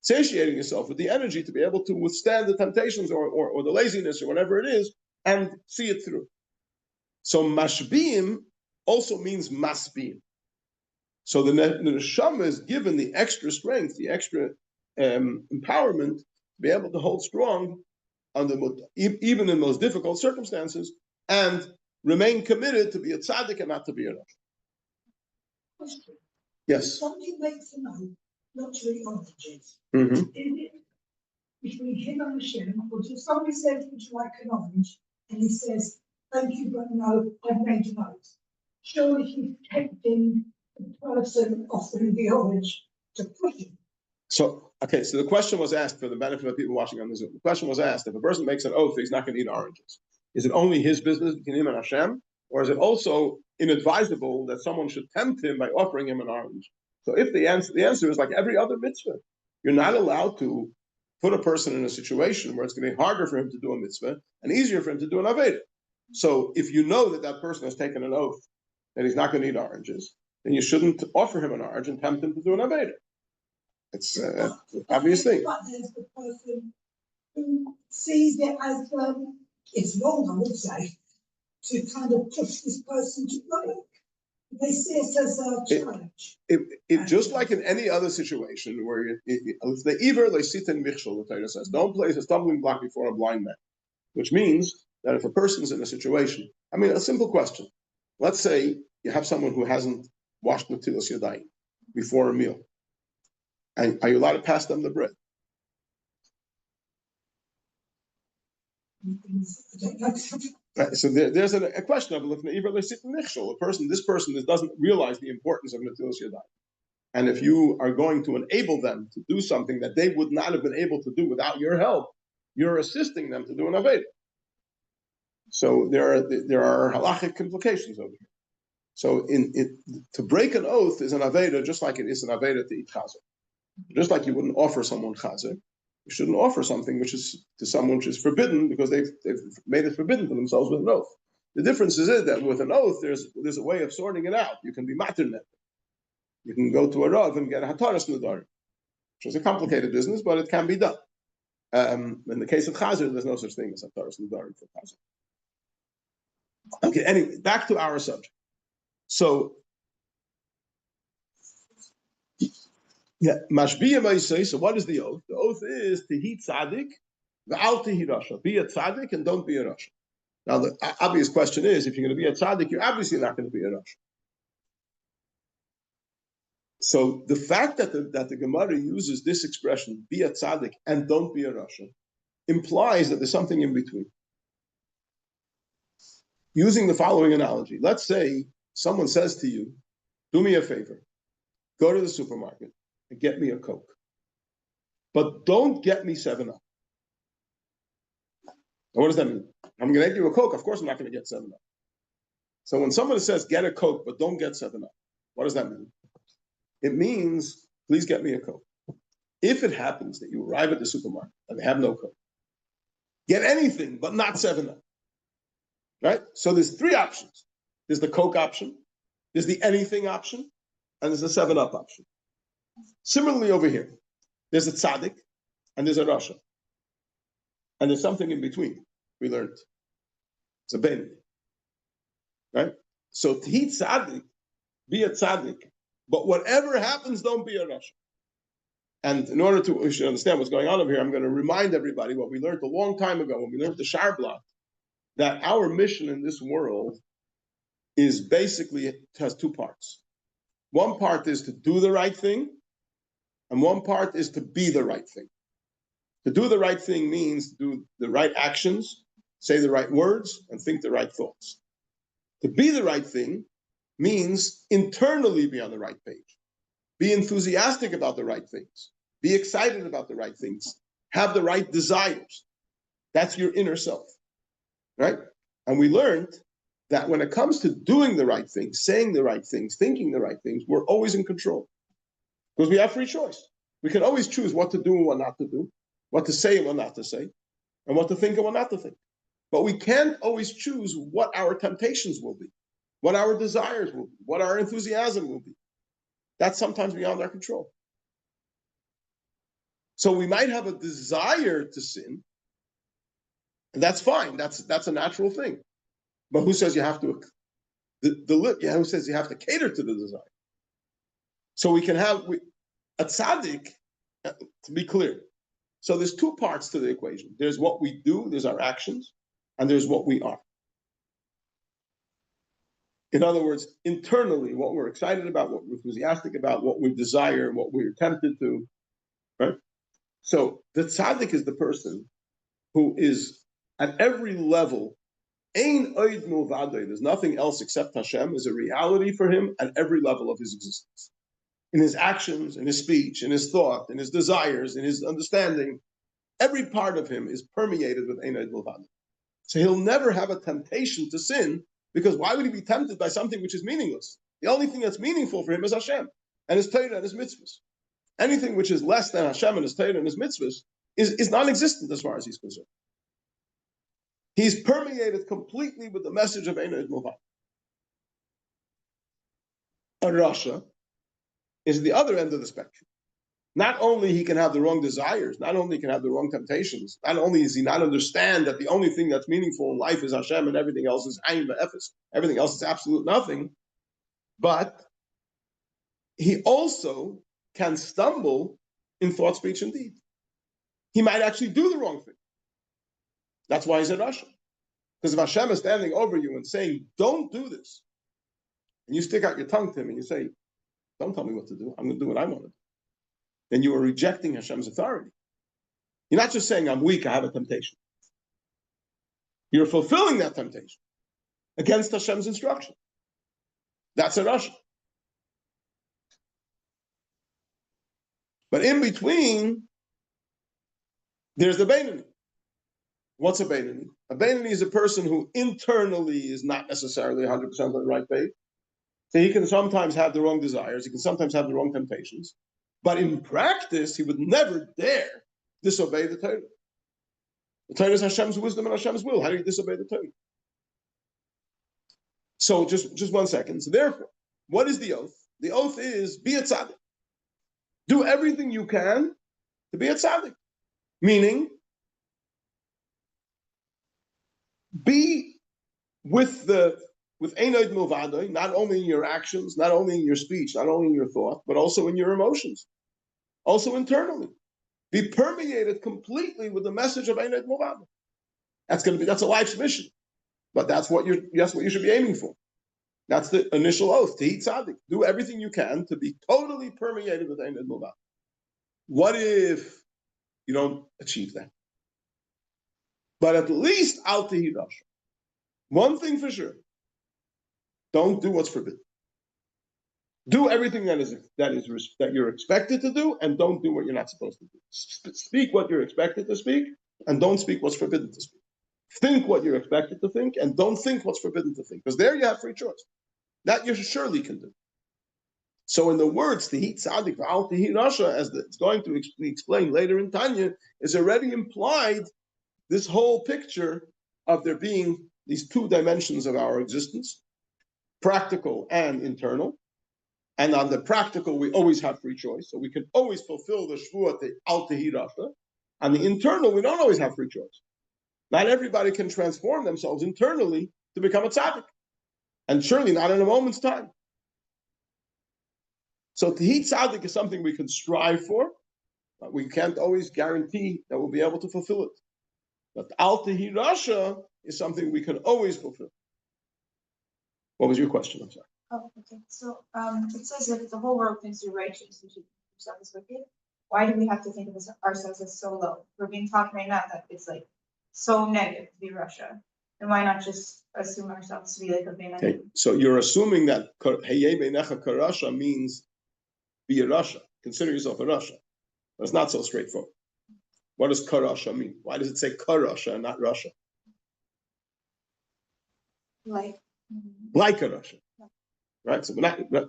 Satiating yourself with the energy to be able to withstand the temptations or the laziness or whatever it is and see it through. So mashbiyim also means masbiyim. So the neshama is given the extra strength, the extra empowerment to be able to hold strong under even in most difficult circumstances and remain committed to be a tzaddik and not to be a rasha. Question. Yes. Somebody makes a note not to eat oranges. Mm-hmm. Is it between him and Hashem, or if somebody says, would you like an orange? And he says, thank you, but no, I've made a note. Surely he's tempting the person offering the orange to push him. So the question was asked for the benefit of people watching on the Zoom. The question was asked, if a person makes an oath, he's not going to eat oranges. Is it only his business between him and Hashem? Or is it also inadvisable that someone should tempt him by offering him an orange? So if the answer is like every other mitzvah, you're not allowed to put a person in a situation where it's going to be harder for him to do a mitzvah and easier for him to do an aveda. So if you know that person has taken an oath that he's not going to eat oranges, then you shouldn't offer him an orange and tempt him to do an aveda. It's an obvious thing. But there's the person who sees it as, it's wrong, I would say, to kind of push this person to break. They see it as a challenge. It just like in any other situation where the Iver they sit in Michshel, the Torah says, don't place a stumbling block before a blind man, which means that if a person's in a situation, a simple question. Let's say you have someone who hasn't washed Natilas Yadayim before a meal. And are you allowed to pass them the bread? Right, so there's a question of this person doesn't realize the importance of Natilas Yadayim. And if you are going to enable them to do something that they would not have been able to do without your help, you're assisting them to do an aveda. So there are halachic implications over here. So to break an oath is an aveda, just like it is an aveda to eat chazer. Just like you wouldn't offer someone chazer, you shouldn't offer something which is to someone which is forbidden because they've made it forbidden to themselves with an oath. The difference is that with an oath, there's a way of sorting it out. You can be maternet. You can go to a rav and get a hataras nadar, which is a complicated business, but it can be done. In the case of Chazer, there's no such thing as Haftaras Nedarim for Chazer. Okay, anyway, back to our subject. So, yeah, Mashbiya Maisei, so what is the oath? The oath is Tehi Tzadik, V'al Tehi Rasha. Be a Tzadik and don't be a Rasha. Now, the obvious question is, if you're going to be a Tzadik, you're obviously not going to be a Rasha. So the fact that the Gemara uses this expression, be a tzaddik and don't be a rasha, implies that there's something in between. Using the following analogy, let's say someone says to you, do me a favor, go to the supermarket and get me a Coke, but don't get me 7-Up. What does that mean? I'm going to get you a Coke, of course I'm not going to get 7-Up. So when someone says get a Coke, but don't get 7-Up, what does that mean? It means, please get me a Coke. If it happens that you arrive at the supermarket and they have no Coke, get anything but not 7-Up. Right? So there's 3 options. There's the Coke option, there's the anything option, and there's the 7-Up option. Similarly over here, there's a tzaddik and there's a rasha. And there's something in between, we learned. It's a ben. Right? So Tehi tzaddik, be a tzaddik, but whatever happens, don't be a rasha. And in order to we should understand what's going on over here, I'm going to remind everybody what we learned a long time ago when we learned the Shiur block, that our mission in this world is basically, it has 2 parts. One part is to do the right thing, and one part is to be the right thing. To do the right thing means to do the right actions, say the right words, and think the right thoughts. To be the right thing means internally be on the right page. Be enthusiastic about the right things. Be excited about the right things. Have the right desires. That's your inner self, right? And we learned that when it comes to doing the right things, saying the right things, thinking the right things, we're always in control. Because we have free choice. We can always choose what to do and what not to do, what to say and what not to say, and what to think and what not to think. But we can't always choose what our temptations will be, what our desires will be, what our enthusiasm will be. That's sometimes beyond our control. So we might have a desire to sin, and that's fine. That's a natural thing. But who says you have to? Who says you have to cater to the desire? So we can have a tzaddik. To be clear, so there's 2 parts to the equation. There's what we do, there's our actions, and there's what we are. In other words, internally, what we're excited about, what we're enthusiastic about, what we desire, what we're tempted to, right? So the tzaddik is the person who is at every level, ein oid milvadei, there's nothing else except Hashem, is a reality for him at every level of his existence. In his actions, in his speech, in his thought, in his desires, in his understanding, every part of him is permeated with ein oid milvadei. So he'll never have a temptation to sin, because why would he be tempted by something which is meaningless? The only thing that's meaningful for him is Hashem and his Torah and his mitzvahs. Anything which is less than Hashem and his Torah and his mitzvahs is non-existent as far as he's concerned. He's permeated completely with the message of Ein Oid Milvadei. A rasha is the other end of the spectrum. Not only he can have the wrong desires, not only he can have the wrong temptations, not only does he not understand that the only thing that's meaningful in life is Hashem and everything else is ayin v'efes, everything else is absolute nothing, but he also can stumble in thought, speech, and deed. He might actually do the wrong thing. That's why he's a rasha. Because if Hashem is standing over you and saying, don't do this, and you stick out your tongue to him and you say, don't tell me what to do, I'm going to do what I want to do, then you are rejecting Hashem's authority. You're not just saying, I'm weak, I have a temptation. You're fulfilling that temptation against Hashem's instruction. That's a rasha. But in between, there's the Beinoni. What's a Beinoni? A Beinoni is a person who internally is not necessarily 100% on the right page. So he can sometimes have the wrong desires, he can sometimes have the wrong temptations, but in practice, he would never dare disobey the Torah. The Torah is Hashem's wisdom and Hashem's will. How do you disobey the Torah? So just 1 second. So therefore, what is the oath? The oath is, be a tzaddik. Do everything you can to be a tzaddik. Meaning, Be with Einoid Milvadoi, not only in your actions, not only in your speech, not only in your thought, but also in your emotions, also internally. Be permeated completely with the message of Einoid Milvadoi. That's a life's mission, but that's what you should be aiming for. That's the initial oath, to eat tzaddik. Do everything you can to be totally permeated with Einoid Milvadoi. What if you don't achieve that? But at least al tehi rasha. One thing for sure: don't do what's forbidden. Do everything that you're expected to do, and don't do what you're not supposed to do. Speak what you're expected to speak, and don't speak what's forbidden to speak. Think what you're expected to think, and don't think what's forbidden to think, because there you have free choice. That you surely can do. So in the words "Tehi tzaddik v'al tehi rasha," as it's going to be explained later in Tanya, is already implied this whole picture of there being these two dimensions of our existence, practical and internal. And on the practical, we always have free choice, so we can always fulfill the shvuah al tehi rasha. On the internal, we don't always have free choice. Not everybody can transform themselves internally to become a tzaddik, and surely not in a moment's time. So tehi tzaddik is something we can strive for, but we can't always guarantee that we'll be able to fulfill it. But al tehi rasha is something we can always fulfill. What was your question? I'm sorry. Oh, okay. So it says that if the whole world thinks you're righteous, you should yourself as wicked. Why do we have to think of ourselves as so low? We're being taught right now that it's like so negative to be Russia. And why not just assume ourselves to be like a Beinani? Okay, so you're assuming that Hayei Beinecha Karasha means be a Russia. Consider yourself a Russia. But it's not so straightforward. What does Karasha mean? Why does it say Karasha and not Russia? Like a Russia. Right? So we're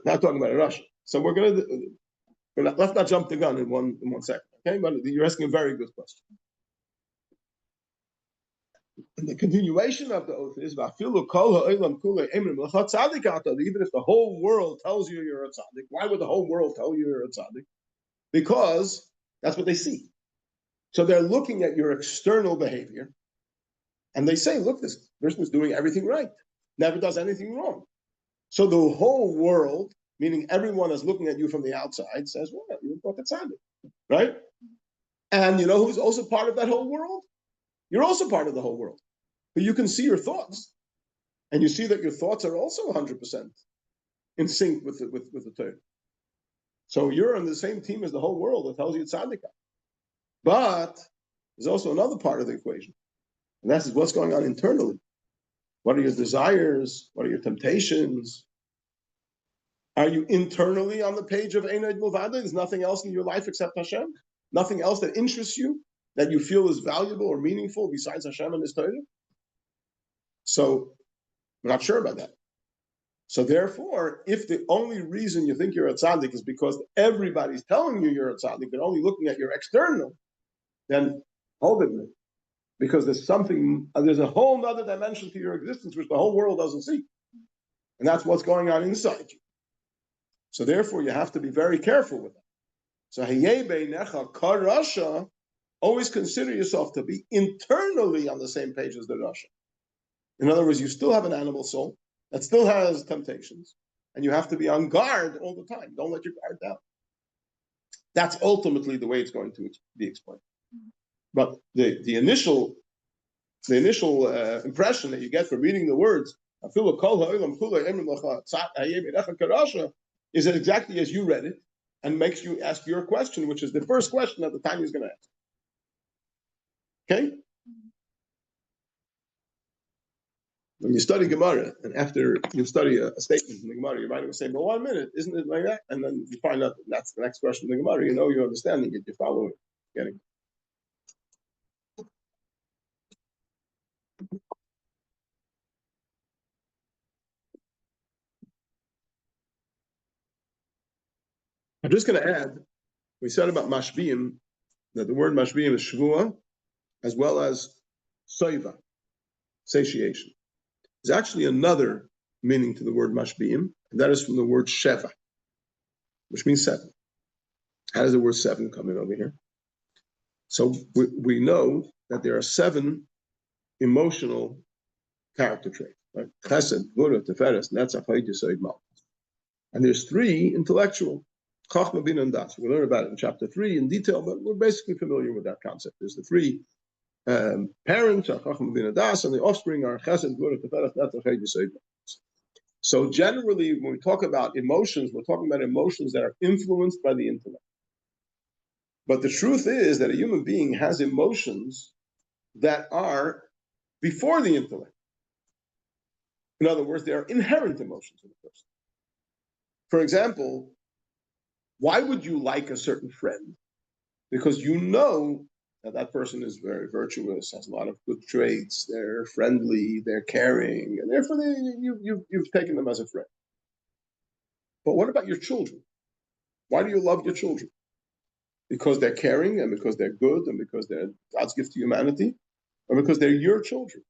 not talking about a Russia. So let's not jump the gun in one second. Okay, but you're asking a very good question. And the continuation of the oath is even if the whole world tells you you're a tzaddik. Why would the whole world tell you you're a tzaddik? Because that's what they see. So they're looking at your external behavior, and they say, "Look, this person is doing everything right, never does anything wrong." So the whole world, meaning everyone is looking at you from the outside, says, "Well, you're a tzaddik," right? And you know who's also part of that whole world? You're also part of the whole world. But you can see your thoughts, and you see that your thoughts are also 100% in sync with the Torah. So you're on the same team as the whole world that tells you it's tzaddik. But there's also another part of the equation, and that's what's going on internally. What are your desires? What are your temptations? Are you internally on the page of Einoid Milvadoi? There's nothing else in your life except Hashem? Nothing else that interests you, that you feel is valuable or meaningful besides Hashem and His Torah? So, I'm not sure about that. So therefore, if the only reason you think you're a tzaddik is because everybody's telling you you're a tzaddik, they're only looking at your external, then hold it. Because there's a whole other dimension to your existence which the whole world doesn't see. And that's what's going on inside you. So therefore, you have to be very careful with that. So, Hayei Beinecha Karasha, always consider yourself to be internally on the same page as the Rasha. In other words, you still have an animal soul that still has temptations, and you have to be on guard all the time. Don't let your guard down. That's ultimately the way it's going to be explained. But the initial impression that you get from reading the words is exactly as you read it, and makes you ask your question, which is the first question that the Tanya is going to ask. Okay? When you study Gemara, and after you study a statement in the Gemara, you might say, "Well, 1 minute, isn't it like that?" And then you find out that that's the next question in the Gemara. You know you're understanding it, you're following it, getting it. I'm just going to add, we said about mashbiim, that the word mashbiim is shvuah, as well as soiva, satiation. There's actually another meaning to the word mashbiim, and that is from the word sheva, which means 7. How does the word 7 come in over here? So we know that there are 7 emotional character trait, right? Chesed, Gvura, Tiferes, Netzach, Hod, Yesod, Malchus. And there's three intellectual, Chachma, Bina, and Das. We learn about it in chapter 3 in detail, but we're basically familiar with that concept. There's the three parents, Chachma, Bina, Das, and the offspring are Chesed, Gvura, Tiferes, Netzach, Hod, Yesod, Malchus. So generally, when we talk about emotions, we're talking about emotions that are influenced by the intellect. But the truth is that a human being has emotions that are before the intellect. In other words, there are inherent emotions in a person. For example, why would you like a certain friend? Because you know that that person is very virtuous, has a lot of good traits, they're friendly, they're caring, and therefore you've taken them as a friend. But what about your children? Why do you love your children? Because they're caring, and because they're good, and because they're God's gift to humanity, or because they're your children?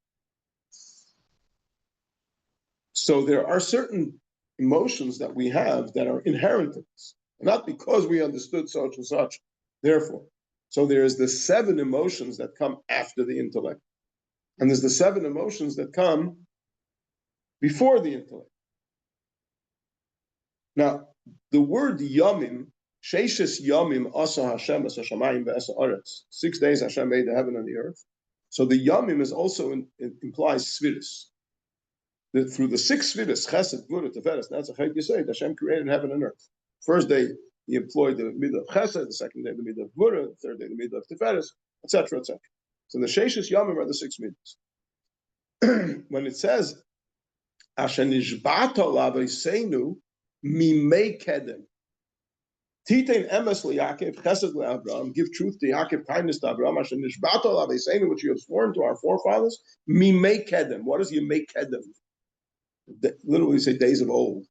So there are certain emotions that we have that are inherent in us, not because we understood such and such, therefore. So there's the 7 emotions that come after the intellect, and there's the 7 emotions that come before the intellect. Now, the word yamim, sheishes yamim asa Hashem asa shamayim ve'asa aretz. 6 days Hashem made the heaven and the earth. So the yamim is also implies svirus. Through the 6 svirus, chesed, gvura, tiferes, netzach, hod, yesod, Hashem created heaven and earth. First day he employed the midah of chesed, the second day the midah of gvura, the third day the midah of tiferes, etc., etc. So the sheishes yamim are the 6 middos. When it says asher nishbata l'avoseinu mimei kedem, titein emes liYaakov, chesed leAvraham, give truth to Yaakov, kindness to Avraham, asher nishbata l'avoseinu, which you have sworn to our forefathers, mimei kedem. What does mimei kedem? Literally say days of old.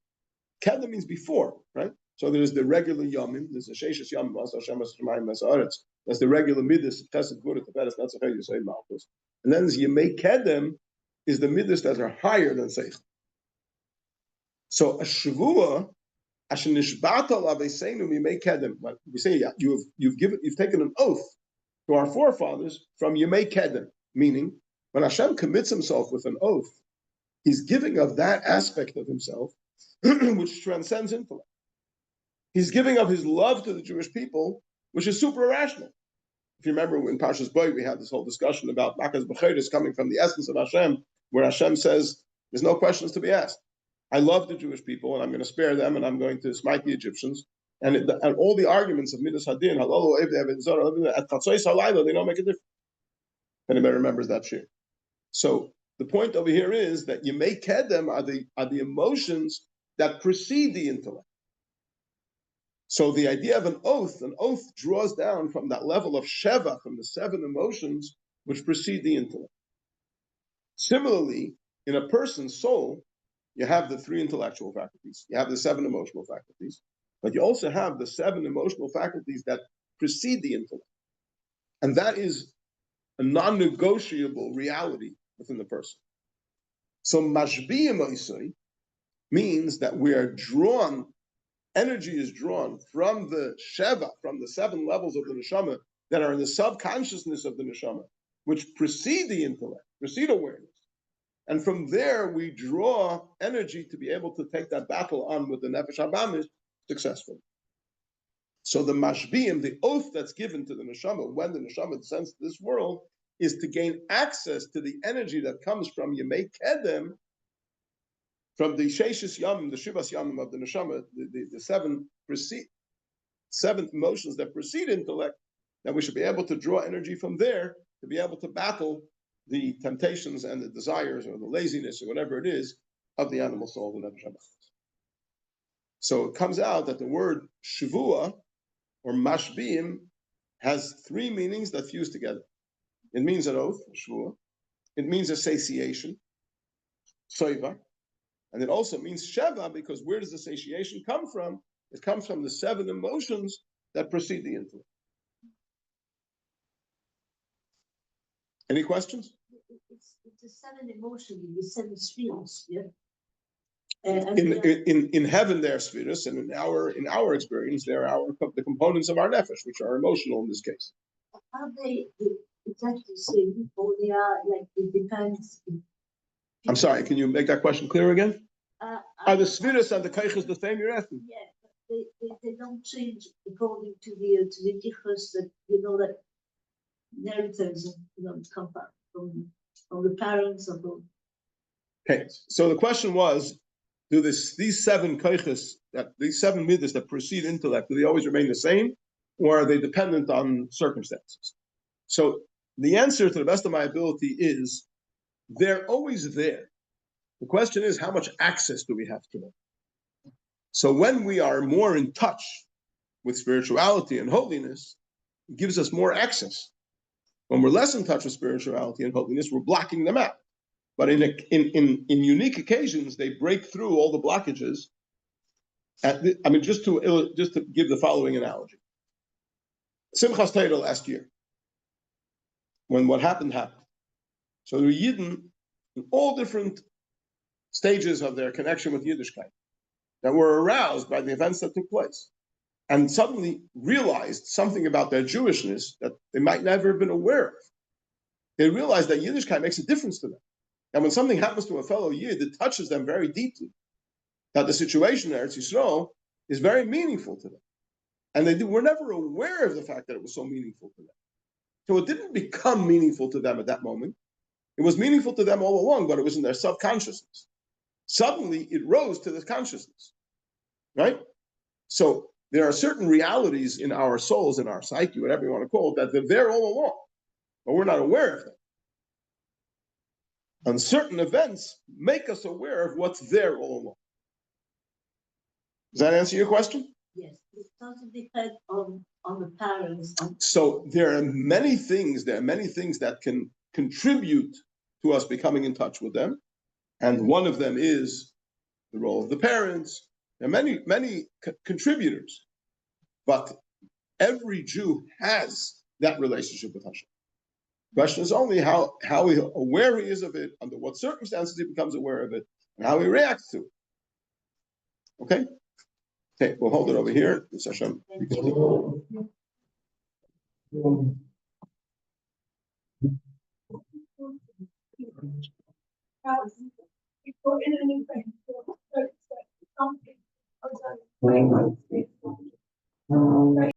Kedem means before, right? So there's the regular yamim, there's the sheishes yamim, that's the regular midas, chesed, gvura, tiferes, netzach, hod, yesod, malchus. And then there's yemei kedem, is the midas that are higher than seichel. So a shavua, asher nishbata l'avoseinu mimei kedem. We say you've taken an oath to our forefathers from yemei kedem, meaning when Hashem commits himself with an oath, he's giving of that aspect of himself which transcends intellect. He's giving of his love to the Jewish people, which is super irrational. If you remember in Parshas Boy, we had this whole discussion about Makas B'Cheres coming from the essence of Hashem, where Hashem says, there's no questions to be asked. I love the Jewish people, and I'm going to spare them, and I'm going to smite the Egyptians. And all the arguments of Midas Hadin, at Chatzos Halayla, they don't make a difference. If anybody remembers that shiur. So the point over here is that Yemei Kedem are the emotions that precede the intellect. So the idea of an oath draws down from that level of Sheva, from the 7 emotions which precede the intellect. Similarly, in a person's soul, you have the 3 intellectual faculties, you have the 7 emotional faculties, but you also have the 7 emotional faculties that precede the intellect. And that is a non-negotiable reality within the person. So mashbiyim oisoi means that we are drawn, energy is drawn from the Sheva, from the 7 levels of the neshama that are in the subconsciousness of the neshama, which precede the intellect, precede awareness. And from there, we draw energy to be able to take that battle on with the Nefesh HaBamish successfully. So the mashbiyim, the oath that's given to the neshama when the neshama descends to this world, is to gain access to the energy that comes from Yemei Kedem, from the sheishes yamim, the shivas yamim of the neshama, the 7 emotions that precede intellect, that we should be able to draw energy from there to be able to battle the temptations and the desires or the laziness or whatever it is of the animal soul, the Nefesh HaBamish. So it comes out that the word shavua or mashbiyim has 3 meanings that fuse together. It means an oath, shavua. It means a satiation, soiva. And it also means sheva, because where does the satiation come from? It comes from the 7 emotions that precede the intellect. Any questions? It's the 7 emotions, the 7 spheres, yeah. In heaven, they're spheres, and in our experience, they're the components of our nefesh, which are emotional in this case. Are they exactly the same, or they are like it depends? I'm sorry, can you make that question clear again? Are the Svirus and the Kaiches the same, you're asking? Yeah, but they don't change according to the difference that, that narratives, come back from the parents of the. Okay, so the question was, do these seven Kaiches, these seven midas that precede intellect, do they always remain the same, or are they dependent on circumstances? So the answer, to the best of my ability, is they're always there. The question is, how much access do we have to them? So when we are more in touch with spirituality and holiness, it gives us more access. When we're less in touch with spirituality and holiness, we're blocking them out. But in unique occasions, they break through all the blockages. Just to give the following analogy. Simchas Torah last year, when what happened. So there were Yidden in all different stages of their connection with Yiddishkeit that were aroused by the events that took place, and suddenly realized something about their Jewishness that they might never have been aware of. They realized that Yiddishkeit makes a difference to them. And when something happens to a fellow Yid, it touches them very deeply. That the situation in Eretz Yisrael is very meaningful to them. And they were never aware of the fact that it was so meaningful to them. So it didn't become meaningful to them at that moment. It was meaningful to them all along, but it was in their subconsciousness. Suddenly, it rose to the consciousness, right? So there are certain realities in our souls, in our psyche, whatever you want to call it, that they're there all along, but we're not aware of them. And certain events make us aware of what's there all along. Does that answer your question? Yes, it doesn't depend on the parents. So there are many things that can contribute to us becoming in touch with them. And one of them is the role of the parents. There are many contributors, but every Jew has that relationship with Hashem. The question is only how aware he is of it, under what circumstances he becomes aware of it, and how he reacts to it. Okay? Okay, we'll hold it over here. Hashem. Something.